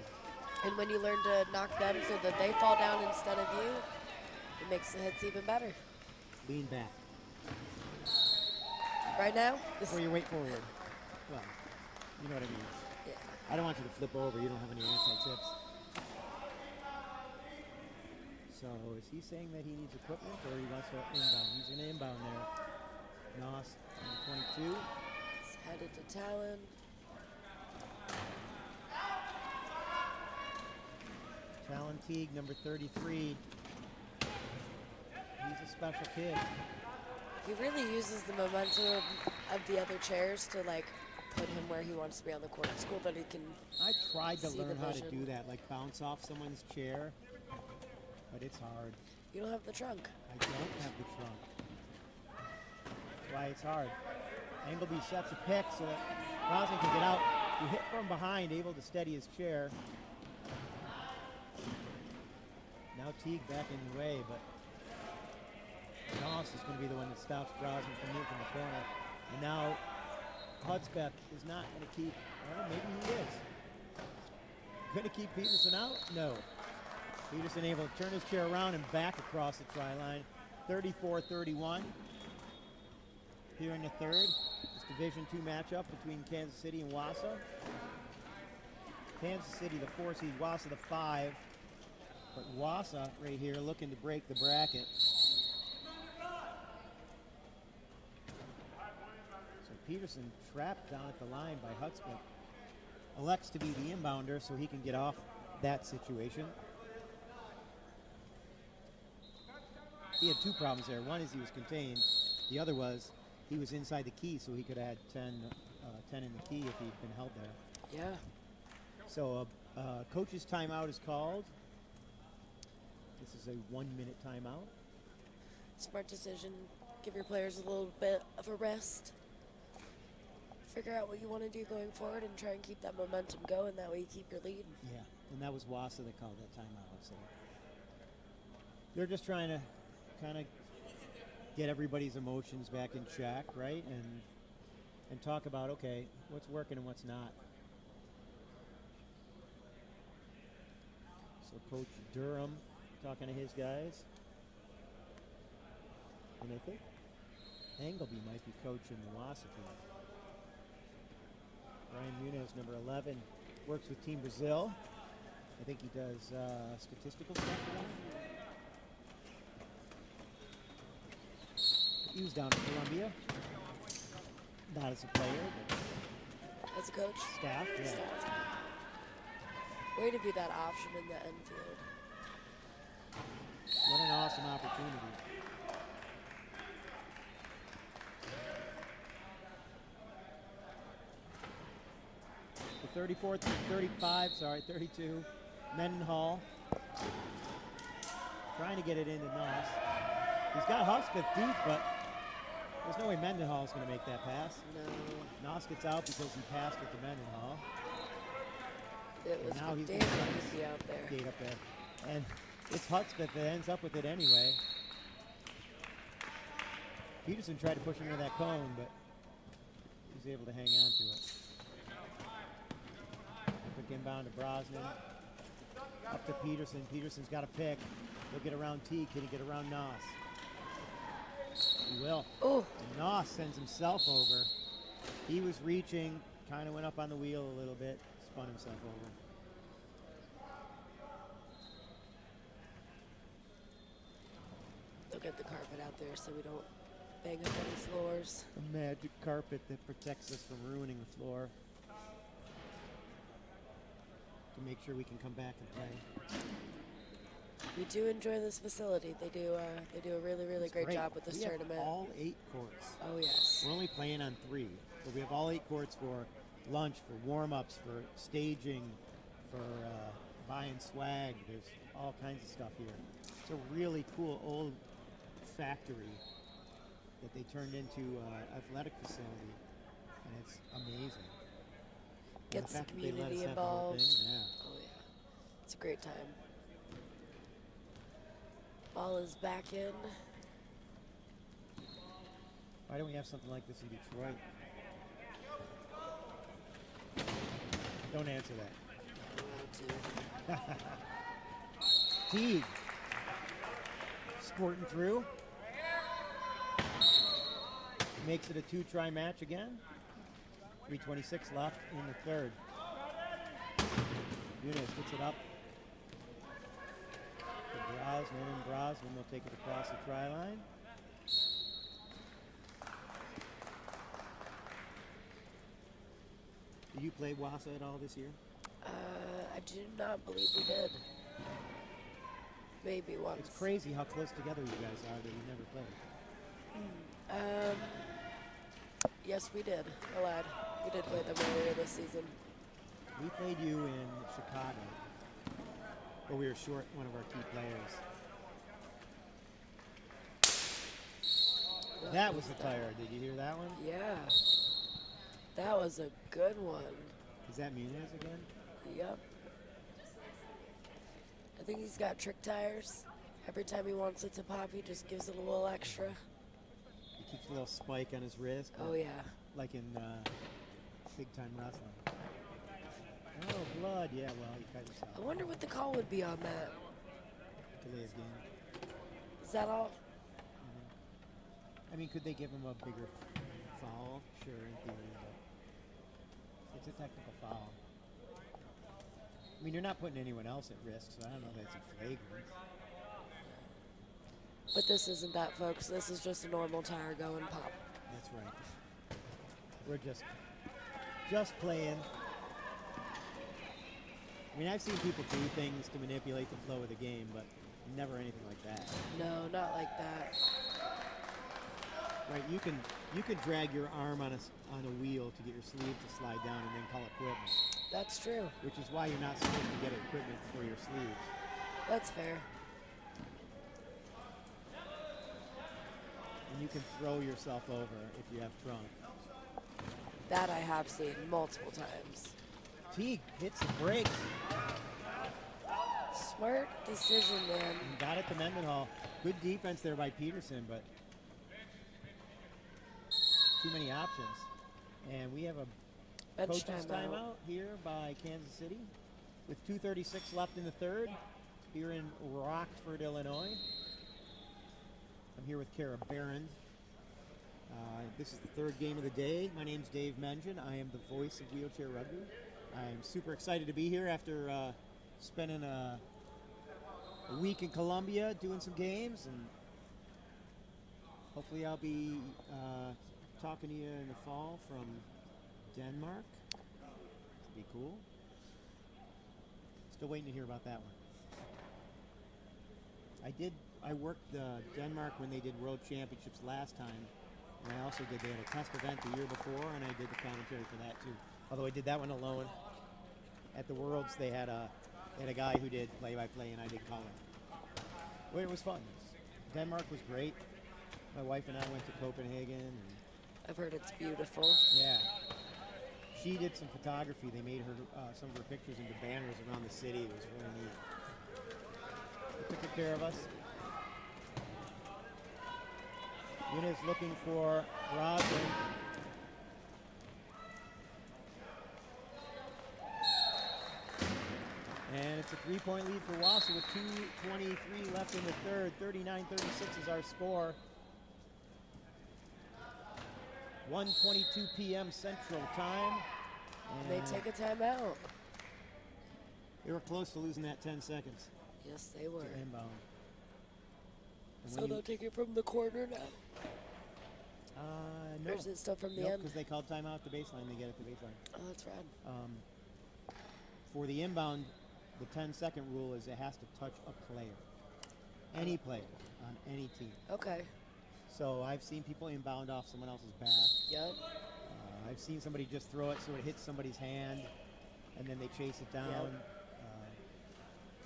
And when you learn to knock them so that they fall down instead of you, it makes the hits even better. Lean back. Right now? Or you wait forward. Well, you know what I mean. Yeah. I don't want you to flip over. You don't have any anti-tips. So is he saying that he needs equipment or he wants to inbound? He's going to inbound there. Noss on the 22. It's headed to Talon. Talon Teague, number 33. He's a special kid. He really uses the momentum of the other chairs to like put him where he wants to be on the court. It's cool that he can. I tried to see learn the how to vision. do that, like bounce off someone's chair, but it's hard. You don't have the trunk. I don't have the trunk. That's why it's hard. Engelby sets a pick so that Rosen can get out. You hit from behind, able to steady his chair. Now Teague back in the way, but Noss is going to be the one that stops Brosnan from moving the corner. And now Hudspeth is not going to keep, well, maybe he is. Going to keep Peterson out? No. Peterson able to turn his chair around and back across the try line. 34-31 here in the third. This Division II matchup between Kansas City and WASA. Kansas City the 4 seed, WASA the 5. But WASA right here looking to break the bracket. So Peterson trapped down at the line by Hudspeth. Elects to be the inbounder so he can get off that situation. He had two problems there. One is he was contained. The other was he was inside the key, so he could have had 10 in the key if he'd been held there. Yeah. So coach's timeout is called. This is a 1-minute timeout. Smart decision. Give your players a little bit of a rest. Figure out what you want to do going forward and try and keep that momentum going. That way you keep your lead. Yeah, and that was WASA that called that timeout. So they're just trying to kind of get everybody's emotions back in check, right? And talk about, okay, what's working and what's not. So Coach Durham talking to his guys. And I think Engelby might be coaching the WASA team. Brian Muniz, number 11, works with Team Brazil. I think he does statistical stuff for them. He was down in Columbia. Not as a player, but As a coach? staff. Yeah. Staff. Way to be that option in the infield. What an awesome opportunity. The 32. Mendenhall. Trying to get it into Noss. He's got Hudspeth deep, but there's no way Mendenhall is going to make that pass. No. Noss gets out because he passed it to Mendenhall. It was now he's damn gonna easy out there. Gate up there. And it's Hudspeth that ends up with it anyway. Peterson tried to push him into that cone, but he was able to hang on to it. Quick inbound to Brosnan. Up to Peterson. Peterson's got a pick. He'll get around T. Can he get around Noss? He will. Oh. And Noss sends himself over. He was reaching, kind of went up on the wheel a little bit, spun himself over. out there so we don't bang up any floors. The magic carpet that protects us from ruining the floor. To make sure we can come back and play. We do enjoy this facility. They do a really, really great job with this tournament. We have all 8 courts. Oh, yes. We're only playing on 3, but we have all 8 courts for lunch, for warm-ups, for staging, for buying swag. There's all kinds of stuff here. It's a really cool old factory that they turned into an athletic facility, and it's amazing. Gets the community involved. Oh, yeah. It's a great time. Ball is back in. Why don't we have something like this in Detroit? Don't answer that. Teague. Squirting through. Makes it a 2-try match again. 3:26 left in the third. Yunus gets it up. Brosnan, and Brosnan will take it across the try line. Did you play WASA at all this year? I do not believe we did. Maybe once. It's crazy how close together you guys are that you never played. Yes, we did. I lied. We did play them earlier this season. We played you in Chicago, but we were short one of our key players. That was the tire. Did you hear that one? Yeah. That was a good one. Is that Muniz again? Yep. I think he's got trick tires. Every time he wants it to pop, he just gives it a little extra. He keeps a little spike on his wrist. Oh, yeah. Like in big time wrestling. Oh, blood. Yeah, well, you cut yourself. I wonder what the call would be on that. Today's game. Is that all? I mean, could they give him a bigger foul? Sure, in theory, but it's a technical foul. I mean, you're not putting anyone else at risk, so I don't know that it's a flagrant. But this isn't that, folks. This is just a normal tire go and pop. That's right. We're just playing. I mean, I've seen people do things to manipulate the flow of the game, but never anything like that. No, not like that. Right, you can drag your arm on a wheel to get your sleeve to slide down and then call equipment. That's true. Which is why you're not supposed to get equipment for your sleeves. That's fair. And you can throw yourself over if you have trunk. That I have seen multiple times. Teague hits the brakes. Smart decision, man. And got it to Mendenhall. Good defense there by Peterson, but too many options. And we have a coach's timeout here by Kansas City with 2:36 left in the third here in Rockford, Illinois. I'm here with Kara Barron. This is the third game of the day. My name's Dave Mengen. I am the voice of wheelchair rugby. I'm super excited to be here after spending a week in Columbia doing some games, and hopefully I'll be talking to you in the fall from Denmark. It'd be cool. Still waiting to hear about that one. I worked Denmark when they did World Championships last time, and I also they had a test event the year before, and I did the commentary for that too. Although I did that one alone. At the Worlds, they had a guy who did play-by-play, and I did color. Well, it was fun. Denmark was great. My wife and I went to Copenhagen. And I've heard it's beautiful. yeah. She did some photography. They made her some of her pictures into banners around the city. It was really neat. They took good care of us. Yuna's looking for Brosnan. And it's a 3-point lead for WASA with 2:23 left in the third. 39-36 is our score. 1:22 p.m. Central Time. And they take a timeout. They were close to losing that 10 seconds. Yes, they were. To inbound. And So when they'll take it from the corner now? No. Or is it still from the Nope, end? because they called timeout at the baseline. They get it at the baseline. Oh, that's rad. For the inbound, the 10-second rule is it has to touch a player. Any player on any team. Okay. So I've seen people inbound off someone else's back. Yep. I've seen somebody just throw it so it hits somebody's hand, and then they chase it down. Yep.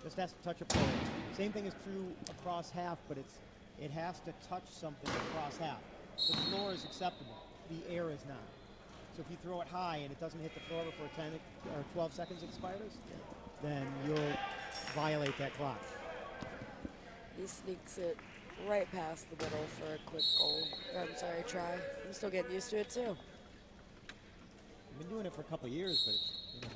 Just has to touch a player. Same thing is true across half, but it has to touch something across half. The floor is acceptable. The air is not. So if you throw it high and it doesn't hit the floor before 10 or 12 seconds expires, then you'll violate that clock. He sneaks it right past the middle for a quick goal. Try. I'm still getting used to it too. I've been doing it for a couple of years, but it's,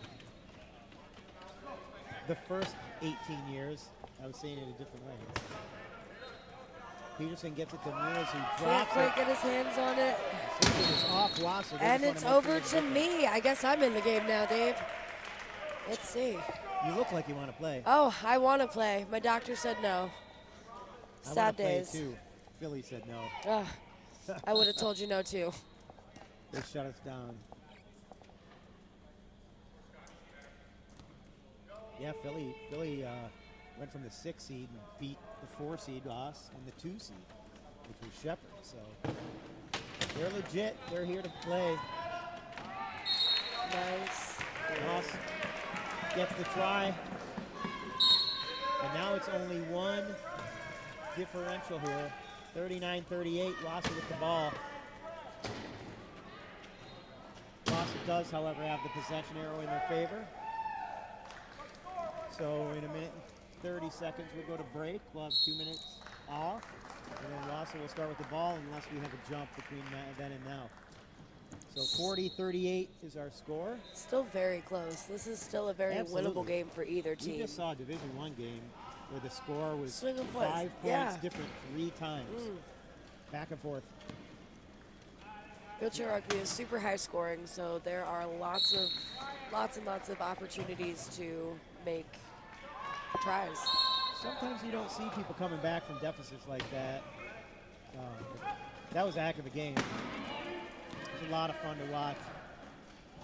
the first 18 years, I was saying it a different way. Peterson gets it to Mules, who Can't drops quite it. get his hands on it. It is off WASA. And it's over to me. I guess I'm in the game now, Dave. Let's see. You look like you want to play. Oh, I want to play. My doctor said no. I Sad wanna play days. too. Philly said no. I would have told you no too. They shut us down. Yeah, Philly went from the 6 seed and beat the 4 seed us and the 2 seed, which was Shepherd. So they're legit. They're here to play. Nice. Ross gets the try. And now it's only one differential here. 39-38, WASA with the ball. WASA does, however, have the possession arrow in their favor. So in a minute and 30 seconds, we'll go to break. We'll have 2 minutes off. And then WASA will start with the ball unless we have a jump between then and now. So 40-38 is our score. Still very close. This is still a very winnable game for either team. We just saw a Division I game where the score was Swing of 5 points. points different 3 times. Back and forth. Wheelchair rugby is super high scoring, so there are lots and lots of opportunities to make tries. Sometimes you don't see people coming back from deficits like that. That was a heck of a game. It was a lot of fun to watch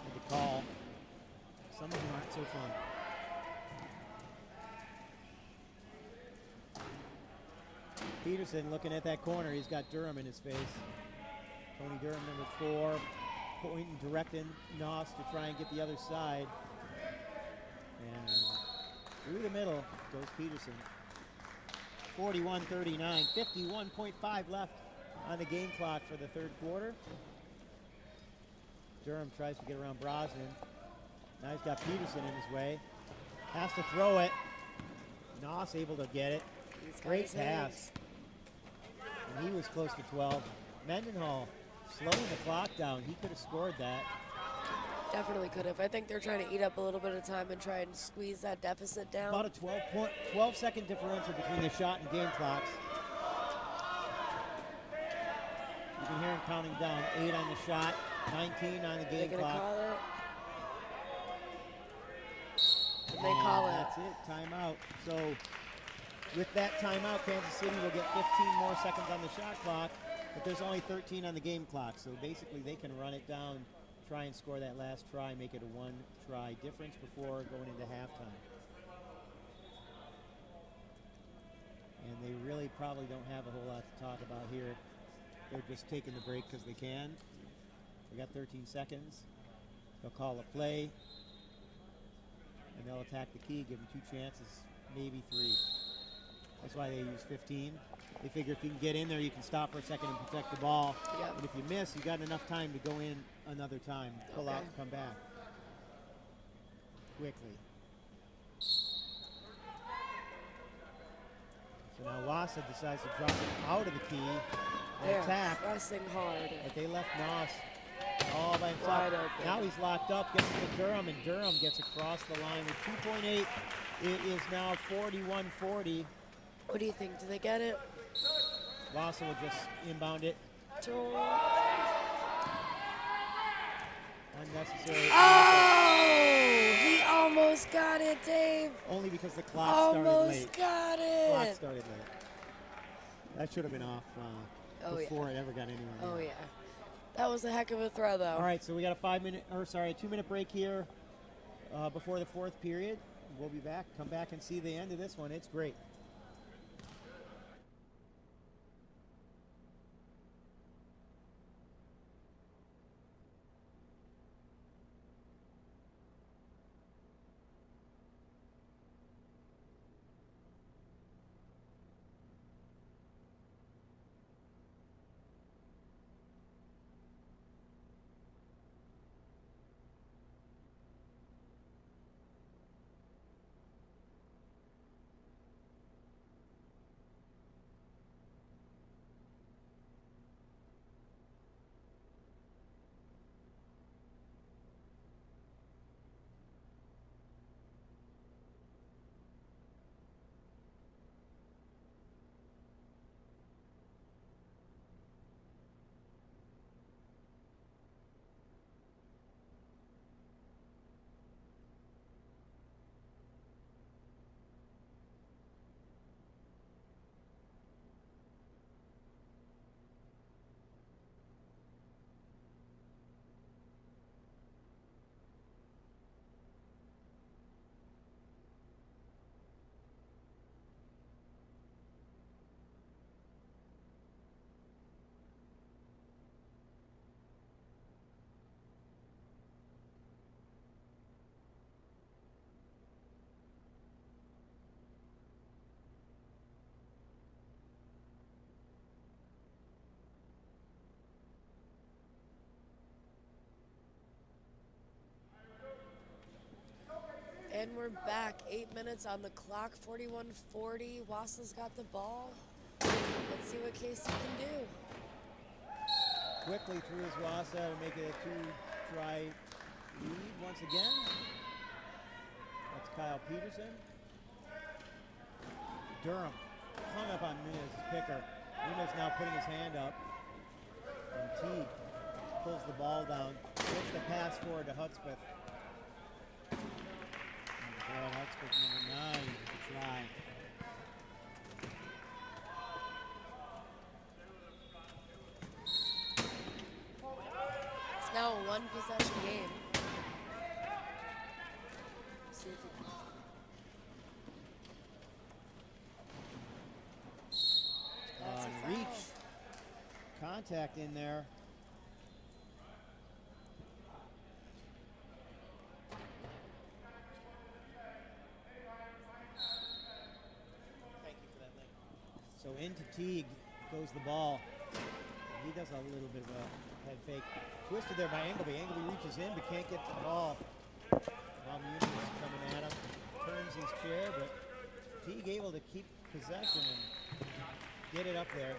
with the call. Some of them aren't so fun. Peterson looking at that corner. He's got Durham in his face. Tony Durham, number 4, pointing, directing Noss to try and get the other side. And through the middle goes Peterson. 41-39, 51.5 left on the game clock for the third quarter. Durham tries to get around Brosnan. Now he's got Peterson in his way. Has to throw it. Noss able to get it. Great pass. And he was close to 12. Mendenhall slowing the clock down. He could have scored that. Definitely could have. I think they're trying to eat up a little bit of time and try and squeeze that deficit down. About a 12-second differential between the shot and game clocks. You can hear him counting down. 8 on the shot, 19 on the game They're clock. gonna call it. And they call it. That's it, timeout. So with that timeout, Kansas City will get 15 more seconds on the shot clock, but there's only 13 on the game clock. So basically they can run it down, try and score that last try, make it a 1-try difference before going into halftime. And they really probably don't have a whole lot to talk about here. They're just taking the break because they can. They got 13 seconds. They'll call a play, and they'll attack the key, give them 2 chances, maybe 3. That's why they use 15. They figure if you can get in there, you can stop for a second and protect the ball. Yep. And if you miss, you got enough time to go in another time, pull out and come back quickly. So now WASA decides to drop it out of the key and They're attack. pressing hard. But they left Noss all by himself. Wide open. Now he's locked up, gets it to Durham, and Durham gets across the line with 2.8. It is now 41-40. What do you think? Do they get it? WASA will just inbound it. Unnecessary. Oh! He almost got it, Dave. Only because the clock started late. Almost got it. Clock started late. That should have been off Oh, before it ever got anywhere. Oh, yeah. That was a heck of a throw, though. All right, so we got a 2-minute break here before the fourth period. We'll be back. Come back and see the end of this one. It's great. And we're back. 8 minutes on the clock, 41-40. WASA's got the ball. Let's see what Casey can do. Quickly through his WASA to make it a 2-try lead once again. That's Kyle Peterson. Durham hung up on Nunez's picker. Nunez now putting his hand up. And Teague pulls the ball down. Gets the pass forward to Hudspeth. And Hudspeth, number 9, to try. It's now a one-possession game. See if it can... That's a foul. Reach. Contact in there. Thank you for that, Link. So into Teague goes the ball. He does a little bit of a head fake. Twisted there by Engelby. Engelby reaches in but can't get to the ball. While Muniz is coming at him. Turns his chair, but Teague able to keep possession and get it up there.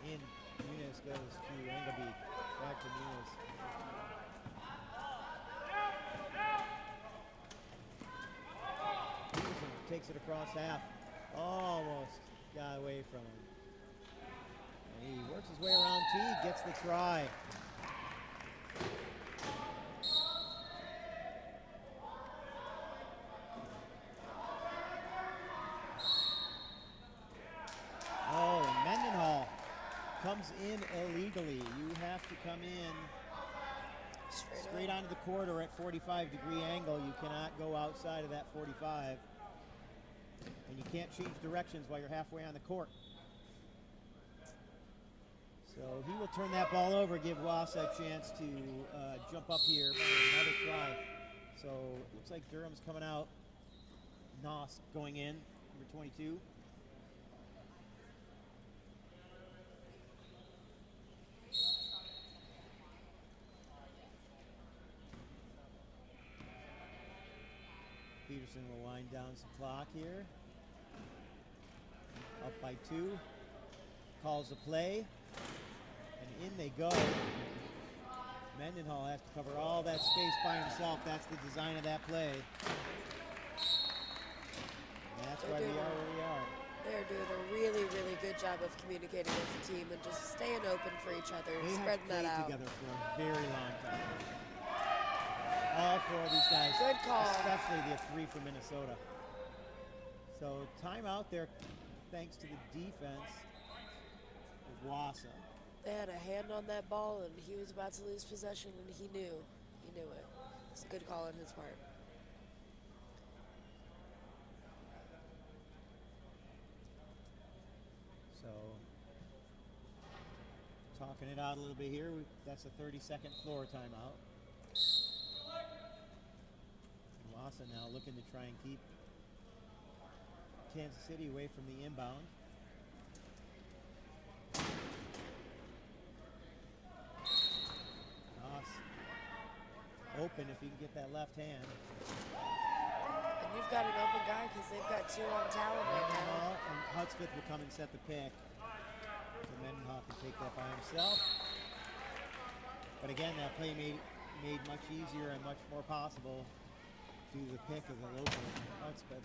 In Muniz goes to Engelby. Back to Muniz. Peterson takes it across half. Almost got away from him. And he works his way around Teague, gets the try. Oh, and Mendenhall comes in illegally. You have to come in straight onto the corridor at 45-degree angle. You cannot go outside of that 45. And you can't change directions while you're halfway on the court. So he will turn that ball over, give WASA a chance to jump up here for another try. So it looks like Durham's coming out. Noss going in, number 22. Peterson will wind down some clock here. Up by 2. Calls a play. And in they go. Mendenhall has to cover all that space by himself. That's the design of that play. And that's why we are where we are. They're doing a really, really good job of communicating as a team and just staying open for each other, They spreading that have out. played together for a very long time. all four of these guys. Good call. Especially the three from Minnesota. So timeout there, thanks to the defense of WASA. They had a hand on that ball, and he was about to lose possession, and he knew. He knew it. It's a good call on his part. So, talking it out a little bit here, that's a 30-second floor timeout. And WASA now looking to try and keep Kansas City away from the inbound. Open if you can get that left hand. And you've got an open guy because they've got two on talent right now. And Hudspeth will come and set the pick. So Mendenhall can take that by himself. But again, that play made much easier and much more possible due to the pick of the local Hudspeth.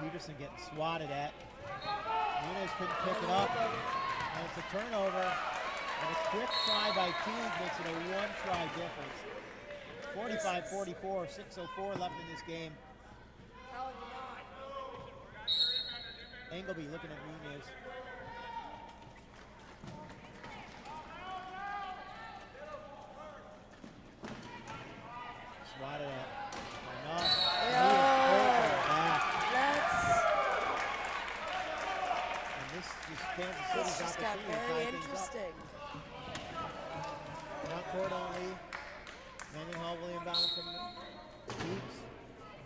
Peterson getting swatted at. Nunes couldn't pick it up, and it's a turnover, and a quick try by Teague makes it a one-try difference. 45-44, 6:04 left in this game. Engelby looking at Nunes. Swatted at. This just got very interesting. Front court only. Mendenhall will inbound from Teagues.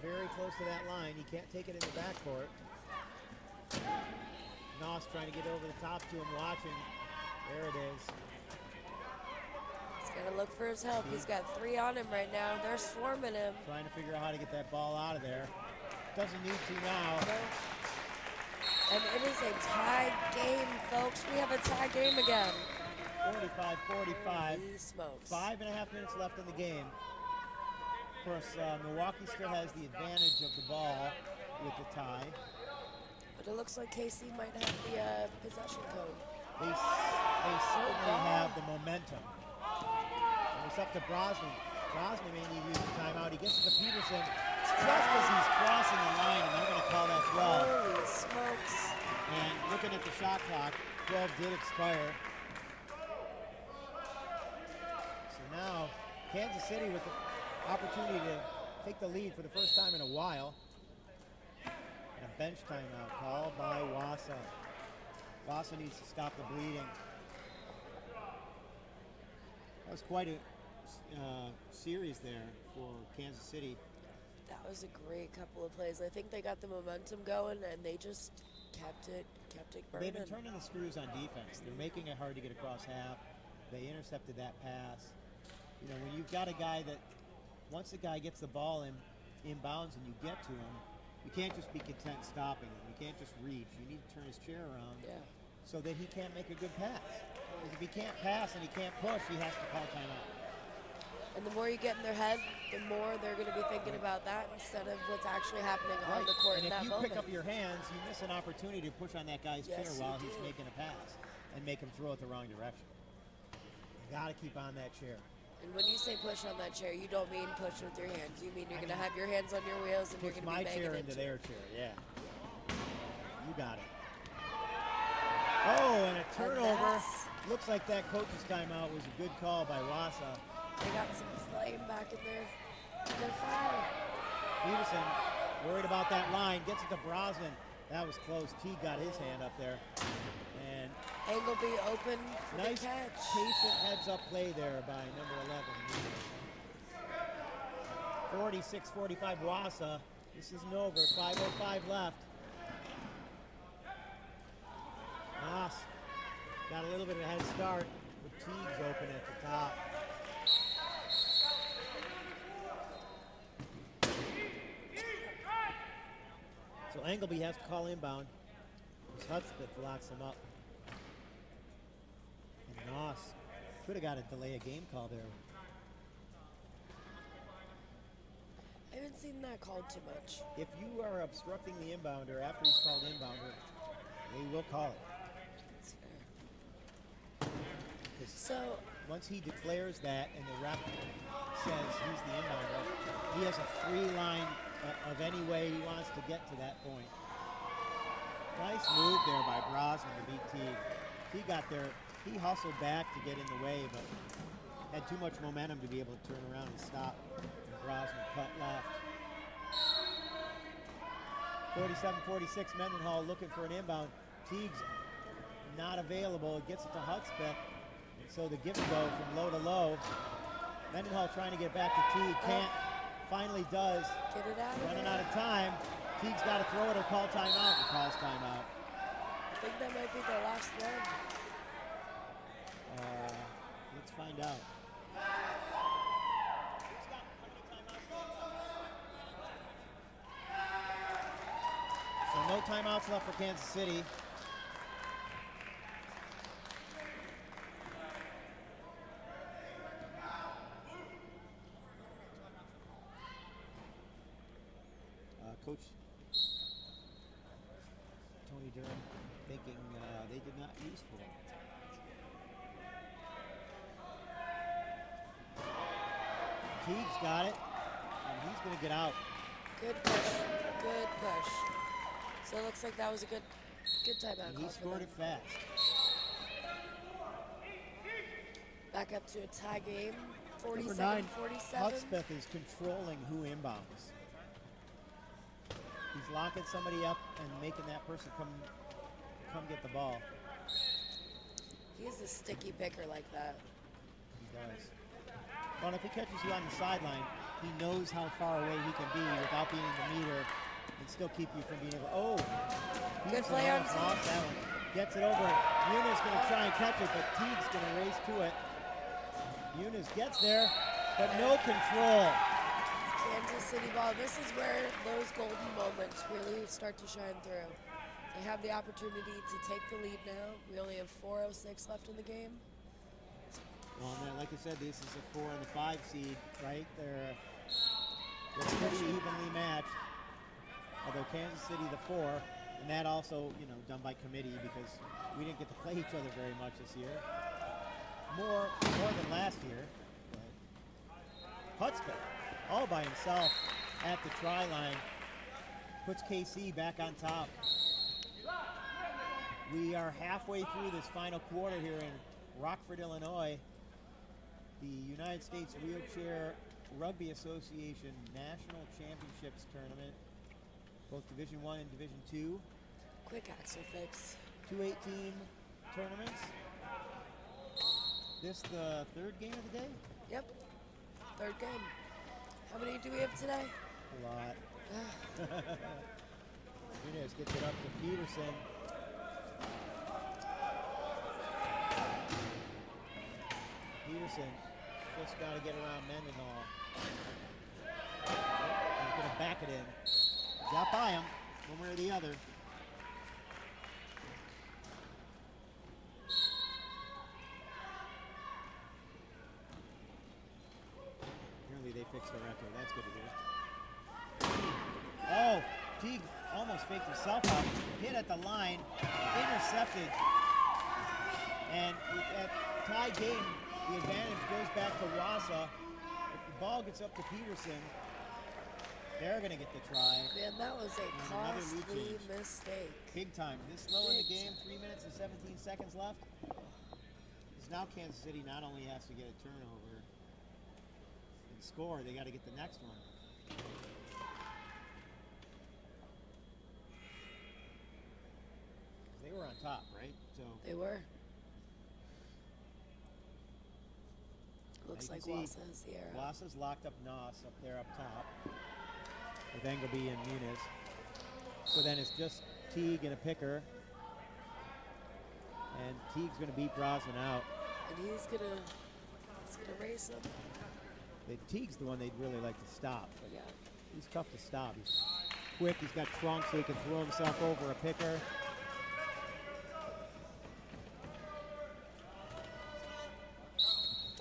Very close to that line. He can't take it in the backcourt. Noss trying to get over the top to him, watching. There it is. He's got to look for his help. He's got three on him right now. They're swarming him. Trying to figure out how to get that ball out of there. Doesn't need to now. No. And it is a tie game, folks. We have a tie game again. 45-45. He smokes. 5.5 minutes left in the game. Of course, Milwaukee still has the advantage of the ball with the tie. But it looks like KC might have the possession code. They certainly have the momentum. And it's up to Brosnan. Brosnan may need to use the timeout. He gets it to Peterson just as he's crossing the line, and they're going to call that 12. Holy smokes. And looking at the shot clock, 12 did expire. So now, Kansas City with the opportunity to take the lead for the first time in a while. And a bench timeout called by WASA. WASA needs to stop the bleeding. That was quite a series there for Kansas City. That was a great couple of plays. I think they got the momentum going, and they just kept it burning. They've been turning the screws on defense. They're making it hard to get across half. They intercepted that pass. You know, when you've got a guy that, once a guy gets the ball inbounds and you get to him, you can't just be content stopping him. You can't just reach. You need to turn his chair around so that he can't make a good pass. Because if he can't pass and he can't push, he has to call timeout. And the more you get in their head, the more they're going to be thinking about that instead of what's actually happening on the court and in that moment. if you pick up your hands, you miss an opportunity to push on that guy's chair while he's making a pass and make him throw it the wrong direction. You got to keep on that chair. And when you say push on that chair, you don't mean push with your hands. You mean you're going to have your hands on your wheels and you're going to be banging push my chair into their chair, You got it. Oh, and a turnover. Looks like that coach's timeout was a good call by WASA. They got some flame back in their fire. Peterson worried about that line, gets it to Brosnan. That was close. T got his hand up there. And Engelby open for nice the catch. Patient heads-up play there by number 11. 46-45 WASA. This isn't over. 5:05 left. Noss got a little bit of a head start with Teagues open at the top. So Engelby has to call inbound. Hudspeth locks him up. And Noss could have got a delay of game call there. I haven't seen that called too much. If you are obstructing the inbounder after he's called inbounder, they will call it. So once he declares that and the ref says he's the inbounder, he has a free line of any way he wants to get to that point. Nice move there by Brosnan to beat Teague. He got there, he hustled back to get in the way, but had too much momentum to be able to turn around and stop. And Brosnan cut left. 47-46, Mendenhall looking for an inbound. Teague's not available. It gets it to Hudspeth. And so the give and go from low to low. Mendenhall trying to get back to Teague. Can't. Finally does. Get it out. Running out of time. Teague's got to throw it or call timeout. He calls timeout. I think that might be their last one. Let's find out. So no timeouts left for Kansas City. Coach Tony Durham thinking they did not use for it. Teague's got it, and he's going to get out. Good push. Good push. So it looks like that was a good timeout. And he scored it fast. Back up to a tie game. Number 9, 47-47. Hudspeth is controlling who inbounds. He's locking somebody up and making that person come get the ball. He's a sticky picker like that. He does. Well, if he catches you on the sideline, he knows how far away he can be without being in the meter and still keep you from being able. Oh, good play on Teague. Off that one. Gets it over. Yunus going to try and catch it, but Teague's going to race to it. Yunus gets there, but no control. Kansas City ball. This is where those golden moments really start to shine through. They have the opportunity to take the lead now. We only have 4:06 left in the game. Well, man, like I said, this is a 4 and a 5 seed, right? They're pretty evenly matched. Although Kansas City the 4, and that also, done by committee because we didn't get to play each other very much this year. More than last year. But Hudspeth, all by himself at the try line, puts KC back on top. We are halfway through this final quarter here in Rockford, Illinois. The United States Wheelchair Rugby Association National Championships Tournament, both Division I and Division II. Quick axle fix. 2 8-team tournaments. This the third game of the day? Yep, third game. How many do we have today? A lot. Yunus gets it up to Peterson. Peterson just got to get around Mendenhall. He's going to back it in. Got by him, one way or the other. Apparently they fixed their echo. That's good to hear. Oh, Teague almost faked himself out. Hit at the line, intercepted. And at tie game, the advantage goes back to WASA. If the ball gets up to Peterson, they're going to get the try. Man, that was a costly mistake. Big time. This low in the game, 3 minutes and 17 seconds left. Because now Kansas City not only has to get a turnover and score, they got to get the next one. They were on top, right? So they were. Looks like WASA is the arrow. WASA's locked up Noss up there up top with Engelby and Muniz. So then it's just Teague and a picker. And Teague's going to beat Brosnan out. And he's gonna race him. Teague's the one they'd really like to stop. But yeah. He's tough to stop. He's quick. He's got trunk so he can throw himself over a picker.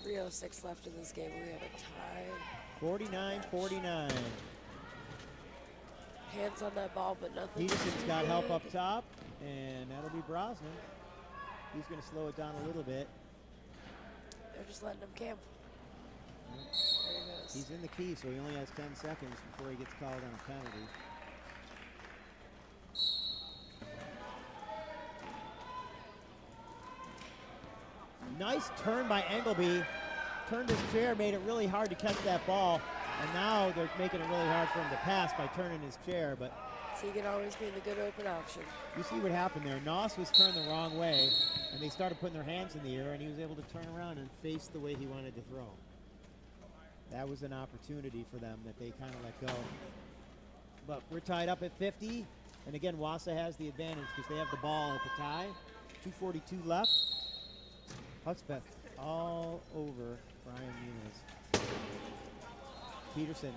.306 left in this game. We have a tie. 49-49. Hands on that ball, but nothing. Peterson's got help up top, and that'll be Brosnan. He's going to slow it down a little bit. They're just letting him camp. There he goes. He's in the key, so he only has 10 seconds before he gets called on a penalty. Nice turn by Engelby. Turned his chair, made it really hard to catch that ball. And now they're making it really hard for him to pass by turning his chair. But Tegan always being the good open option. you see what happened there. Noss was turned the wrong way, and they started putting their hands in the air, and he was able to turn around and face the way he wanted to throw. That was an opportunity for them that they kind of let go. But we're tied up at 50. And again, WASA has the advantage because they have the ball at the tie. 2:42 left. Hudspeth all over Brian Muniz. Peterson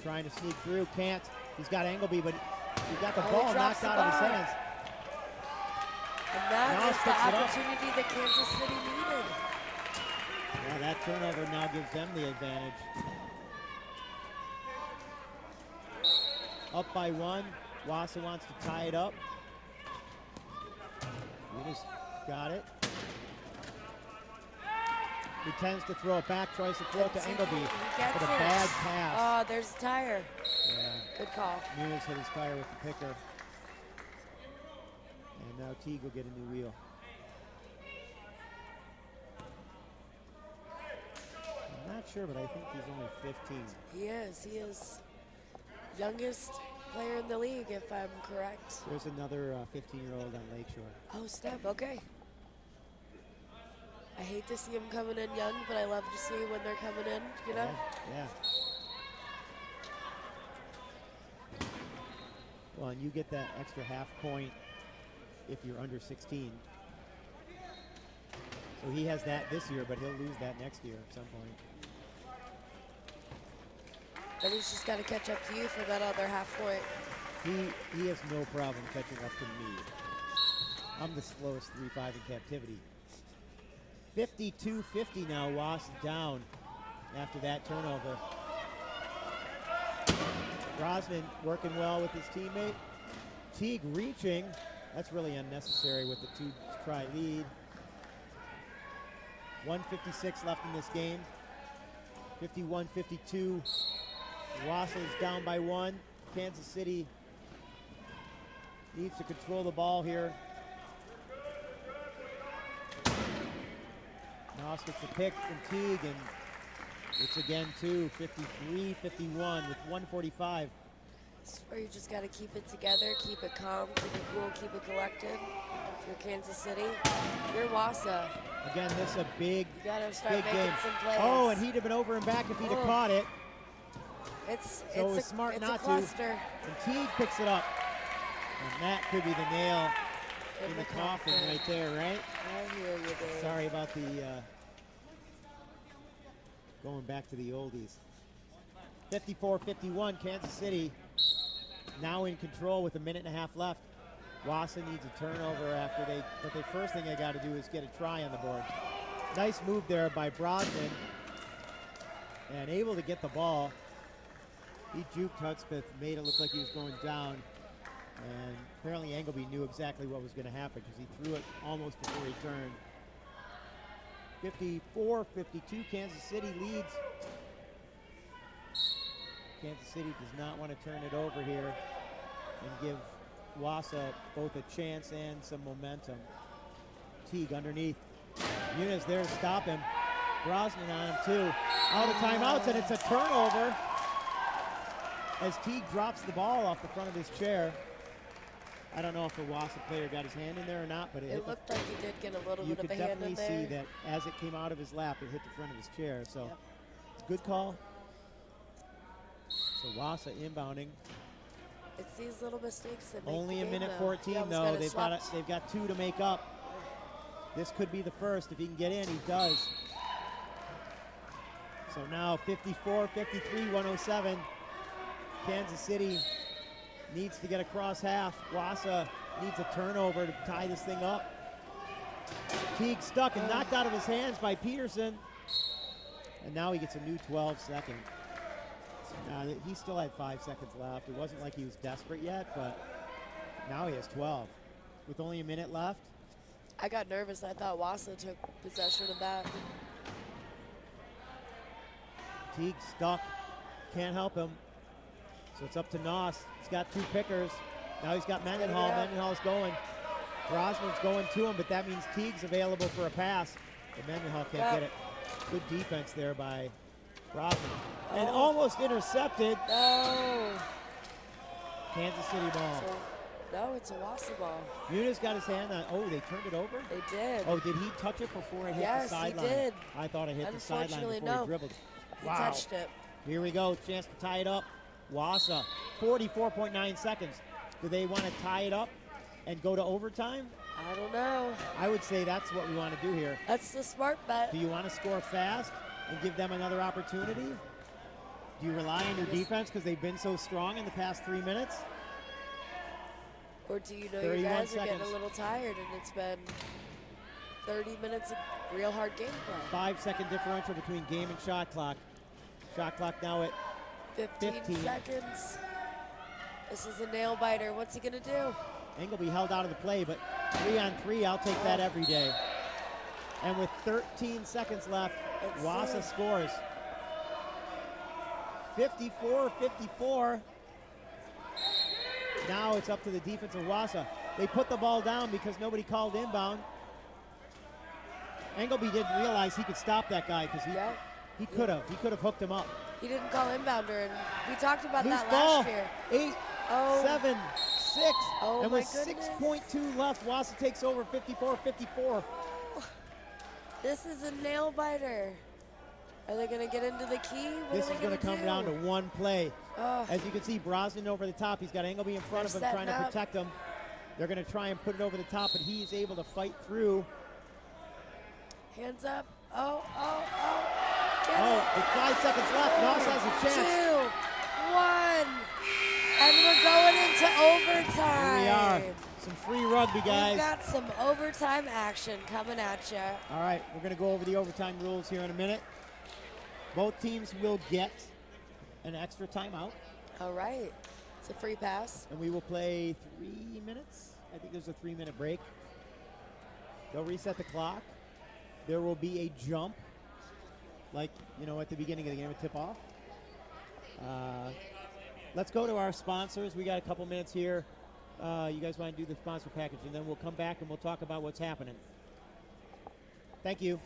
trying to sneak through, can't. He's got Engelby, but he got the ball knocked out of his hands. And that Now is the opportunity that Kansas City needed. Yeah, that turnover now gives them the advantage. Up by 1. WASA wants to tie it up. Muniz got it. He tends to throw it back, tries to throw it to Engelby. But a bad pass. Oh, there's a tire. Yeah. Good call. Muniz hit his tire with the picker. And now Teague will get a new wheel. I'm not sure, but I think he's only 15. He is. Youngest player in the league, if I'm correct. There's another 15-year-old on Lakeshore. Oh, snap, okay. I hate to see them coming in young, but I love to see when they're coming in, you know? Yeah. Well, and you get that extra half point if you're under 16. So he has that this year, but he'll lose that next year at some point. But he's just got to catch up to you for that other half point. He has no problem catching up to me. I'm the slowest 3-5 in captivity. 52-50 now, WASA down after that turnover. Brosnan working well with his teammate. Teague reaching. That's really unnecessary with the 2-try lead. 1:56 left in this game. 51-52. WASA is down by 1. Kansas City needs to control the ball here. Noss gets a pick from Teague, and it's again 53-51 with 1:45. This is where you just got to keep it together, keep it calm, keep it cool, keep it collected. If you're Kansas City, you're WASA. Again, this is a big, you gotta start big making game. some plays. Oh, and he'd have been over and back if he'd have caught it. It's smart not a cluster. And Teague picks it up. And that could be the nail in the coffin right there, right? I hear you, Dave. Sorry about the going back to the oldies. 54-51, Kansas City now in control with 1.5 minutes left. WASA needs a turnover but the first thing they got to do is get a try on the board. Nice move there by Brosnan, and able to get the ball. He juked Hudspeth, made it look like he was going down, and apparently Engelby knew exactly what was going to happen because he threw it almost before he turned. 54-52, Kansas City leads. Kansas City does not want to turn it over here and give WASA both a chance and some momentum. Teague underneath. Muniz there to stop him. Brosnan on him too. Out of timeouts, and it's a turnover as Teague drops the ball off the front of his chair. I don't know if the WASA player got his hand in there or not, but it looked like he did get a little you bit of could a hand in definitely there. see that as it came out of his lap, it hit the front of his chair. So Yep. good call. So WASA inbounding. It's these little mistakes that make Only the a game, minute though. 14 He almost though. got it They've got 2 to make up. This could be the first. If he can get in, he does. So now 54-53, 107. Kansas City needs to get across half. WASA needs a turnover to tie this thing up. Teague stuck and knocked out of his hands by Peterson. And now he gets a new 12 seconds. He still had 5 seconds left. It wasn't like he was desperate yet, but now he has 12. With only a minute left. I got nervous. I thought WASA took possession of that. Teague stuck. Can't help him. So it's up to Noss. He's got 2 pickers. Now he's got Mendenhall. Mendenhall's going. Brosman's going to him, but that means Teague's available for a pass. But Mendenhall can't get it. Good defense there by Brosman. And almost intercepted. No. Kansas City ball. No, it's a WASA ball. Muniz got his hand on. Oh, they turned it over? They did. Oh, did he touch it before it hit the sideline? Yes, he did. I thought it hit the sideline before no. he dribbled. He touched it. Here we go. Chance to tie it up. WASA, 44.9 seconds. Do they want to tie it up and go to overtime? I don't know. I would say that's what we want to do here. That's the smart bet. Do you want to score fast and give them another opportunity? Do you rely on your defense because they've been so strong in the past 3 minutes? Or do you know your guys are getting a little tired and it's been 30 minutes of real hard gameplay? 5-second differential between game and shot clock. Shot clock now at 15 seconds. This is a nail biter. What's he gonna do? Engelby held out of the play, but 3-on-3, I'll take that every day. And with 13 seconds left, WASA scores. 54-54. Now it's up to the defense of WASA. They put the ball down because nobody called inbound. Engelby didn't realize he could stop that guy because he could have. He could have hooked him up. He didn't call inbounder, and we talked about Loose that ball. last year. 8, 7, 6. Oh, and my with goodness. 6.2 left, WASA takes over 54-54. This is a nail biter. Are they going to get into the key? This is going to come down to one play. Oh. As you can see, Brosnan over the top. He's got Engelby in front of him trying to protect him. They're going to try and put it over the top, but he's able to fight through. Hands up. Oh. With 5 seconds left, Noss has a chance. 2, 1. And we're going into overtime. Here we are. Some free rugby, guys. We've got some overtime action coming at you. All right, we're going to go over the overtime rules here in a minute. Both teams will get an extra timeout. All right. It's a free pass. And we will play 3 minutes. I think there's a 3-minute break. They'll reset the clock. There will be a jump, like, at the beginning of the game, a tip-off. Let's go to our sponsors. We got a couple minutes here. You guys want to do the sponsor package, and then we'll come back and we'll talk about what's happening. Thank you.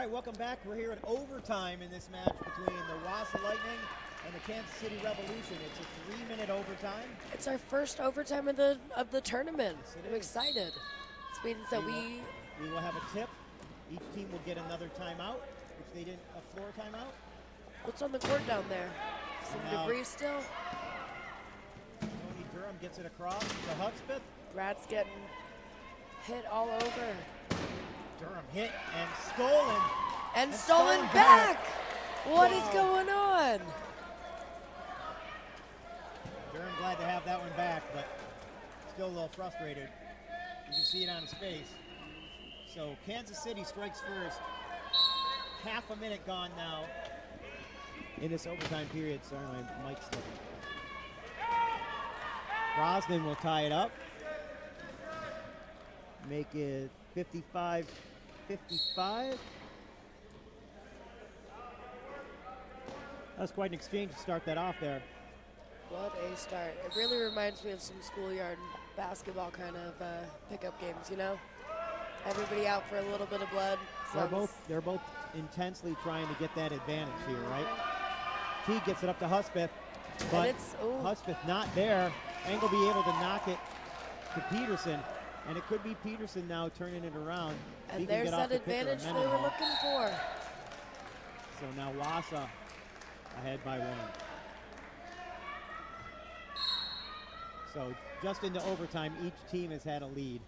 right, welcome back. We're here in overtime in this match between the WASA Lightning and the Kansas City Revolution. It's a 3-minute overtime. It's our first overtime of the tournament. Yes, I'm excited. This means that we will have a tip. Each team will get another timeout, which they didn't, a floor timeout. What's on the court down there? Some debris still? Tony Durham gets it across to Hudspeth. Brad's getting hit all over. Durham hit and stolen. And stolen back. What is going on? Durham glad to have that one back, but still a little frustrated. You can see it on his face. So Kansas City strikes first. Half a minute gone now in this overtime period. Sorry, my mic's slipping. Brosnan will tie it up. Make it 55-55. That was quite an exchange to start that off there. What a start. It really reminds me of some schoolyard basketball kind of pickup games, you know? Everybody out for a little bit of blood. They're both intensely trying to get that advantage here, right? Teague gets it up to Hudspeth, but Hudspeth not there. Engelby able to knock it to Peterson, and it could be Peterson now turning it around. And there's that advantage they were looking for. So now WASA ahead by 1. So just into overtime, each team has had a lead.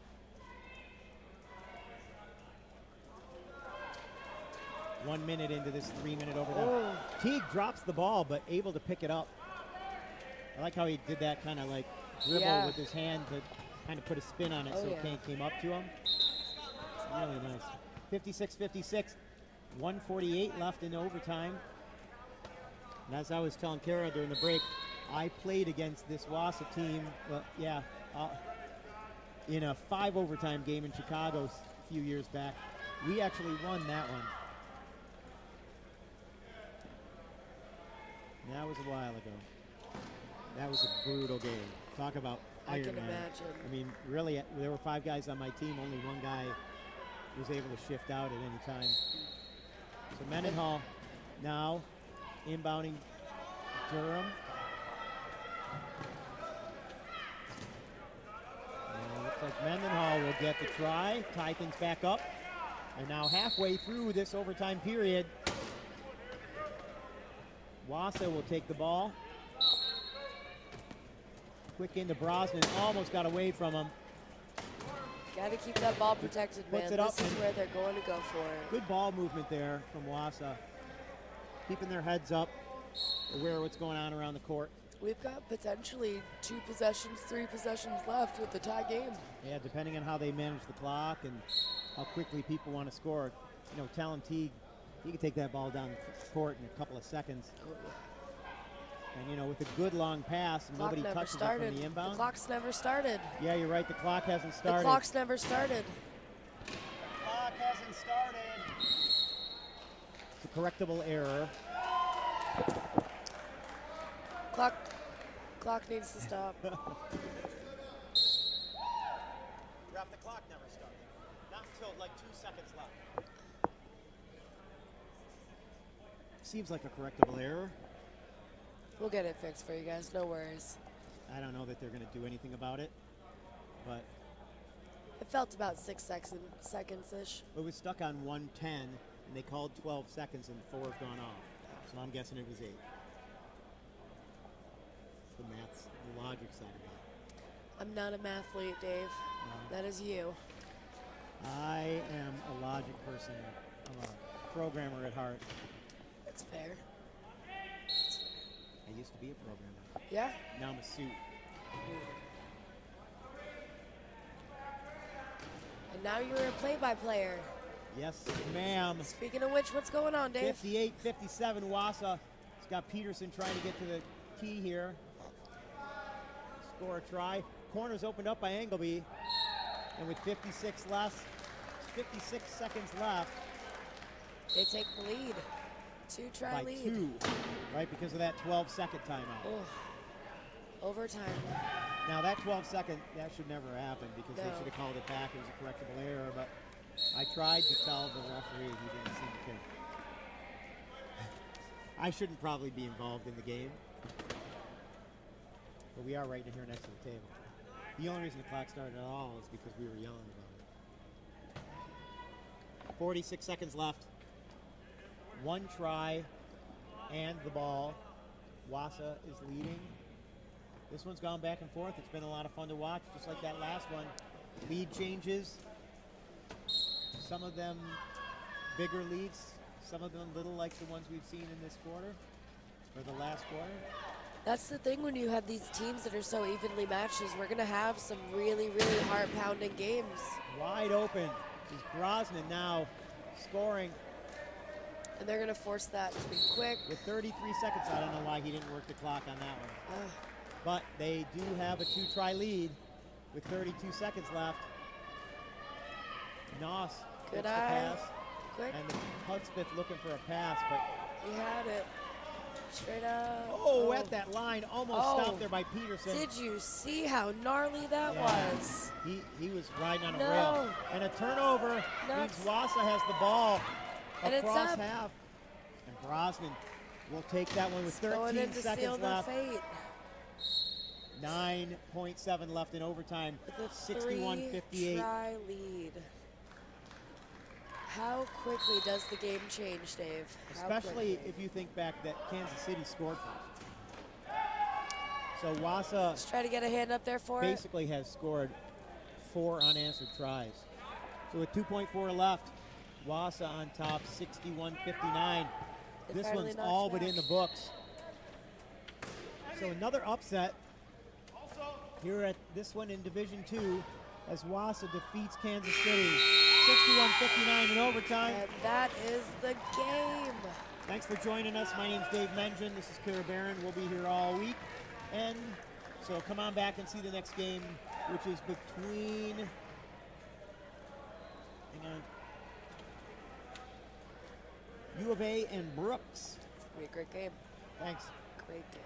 One minute into this 3-minute overtime. Teague drops the ball, but able to pick it up. I like how he did that kind of like dribble with his hand to kind of put a spin on it so it came up to him. Really nice. 56-56, 1:48 left in overtime. And as I was telling Kara during the break, I played against this WASA team, in a 5 overtime game in Chicago a few years back. We actually won that one. That was a while ago. That was a brutal game. Talk about Iron Man. I can imagine. I mean, really, there were 5 guys on my team. Only one guy was able to shift out at any time. So Mendenhall now inbounding Durham. And it looks like Mendenhall will get the try, tie things back up. And now halfway through this overtime period, WASA will take the ball. Quick into Brosnan, almost got away from him. Got to keep that ball protected, man. This is where they're going to go for it. Good ball movement there from WASA. Keeping their heads up, aware of what's going on around the court. We've got potentially 2 possessions, 3 possessions left with the tie game. Yeah, depending on how they manage the clock and how quickly people want to score. You know, Talon Teague, he can take that ball down the court in a couple of seconds. Oh, yeah. And, you know, with a good long pass, and nobody touches it from the inbound. The clock's never started. Yeah, you're right. The clock hasn't started. The clock's never started. The clock hasn't started. It's a correctable error. Clock needs to stop. Ref, the clock never started. Not until like 2 seconds left. Seems like a correctable error. We'll get it fixed for you guys, no worries. I don't know that they're going to do anything about it, but it felt about 6 seconds-ish. It was stuck on 1:10, and they called 12 seconds, and 4 have gone off. So I'm guessing it was 8. It's the maths, the logic side of it. I'm not a mathlete, Dave. No. That is you. I am a logic person. I'm a programmer at heart. That's fair. I used to be a programmer. Yeah? Now I'm a suit. And now you're a play-by-player. Yes, ma'am. Speaking of which, what's going on, Dave? 58-57, WASA. It's got Peterson trying to get to the key here. Score a try. Corner's opened up by Engelby. And with 56 seconds left. They take the lead. 2-try lead. By 2, right, because of that 12-second timeout. Oh. Overtime. Now that 12-second, that should never happen because they should have called it back. It was a correctable error, but I tried to tell the referee he didn't see the kick. I shouldn't probably be involved in the game. But we are right in here next to the table. The only reason the clock started at all is because we were yelling about it. 46 seconds left. One try and the ball. WASA is leading. This one's gone back and forth. It's been a lot of fun to watch, just like that last one. Lead changes. Some of them bigger leads. Some of them little like the ones we've seen in this quarter, or the last quarter. That's the thing when you have these teams that are so evenly matched is we're going to have some really, really heart-pounding games. Wide open is Brosnan now scoring. And they're going to force that to be quick. With 33 seconds, I don't know why he didn't work the clock on that one. But they do have a 2-try lead with 32 seconds left. Noss Good gets the eye. pass. Quick. And Hudspeth looking for a pass, but He had it. Straight up. oh, at that line, almost stopped there by Peterson. Did you see how gnarly that Yeah. was? He was riding on a No. rail. And a turnover means WASA has the ball And it's across up. half. And Brosnan will take that one with Going 13 in to seal seconds their left. fate. 9.7 left in overtime. With a 61-58. 3-try lead. How quickly does the game change, Dave? How Especially quickly? if you think back that Kansas City scored first. So WASA Let's try to get a hand up there for basically has scored 4 unanswered tries. So with 2.4 left, WASA on top, 61-59. They This finally one's knocked all it but back. in the books. So another upset here at this one in Division II as WASA defeats Kansas City 61-59 in overtime. And that is the game. Thanks for joining us. My name's Dave Mengen. This is Kara Barron. We'll be here all week. And so come on back and see the next game, which is between, hang on, U of A and Brooks. It's going to be a great game. Thanks. Great game.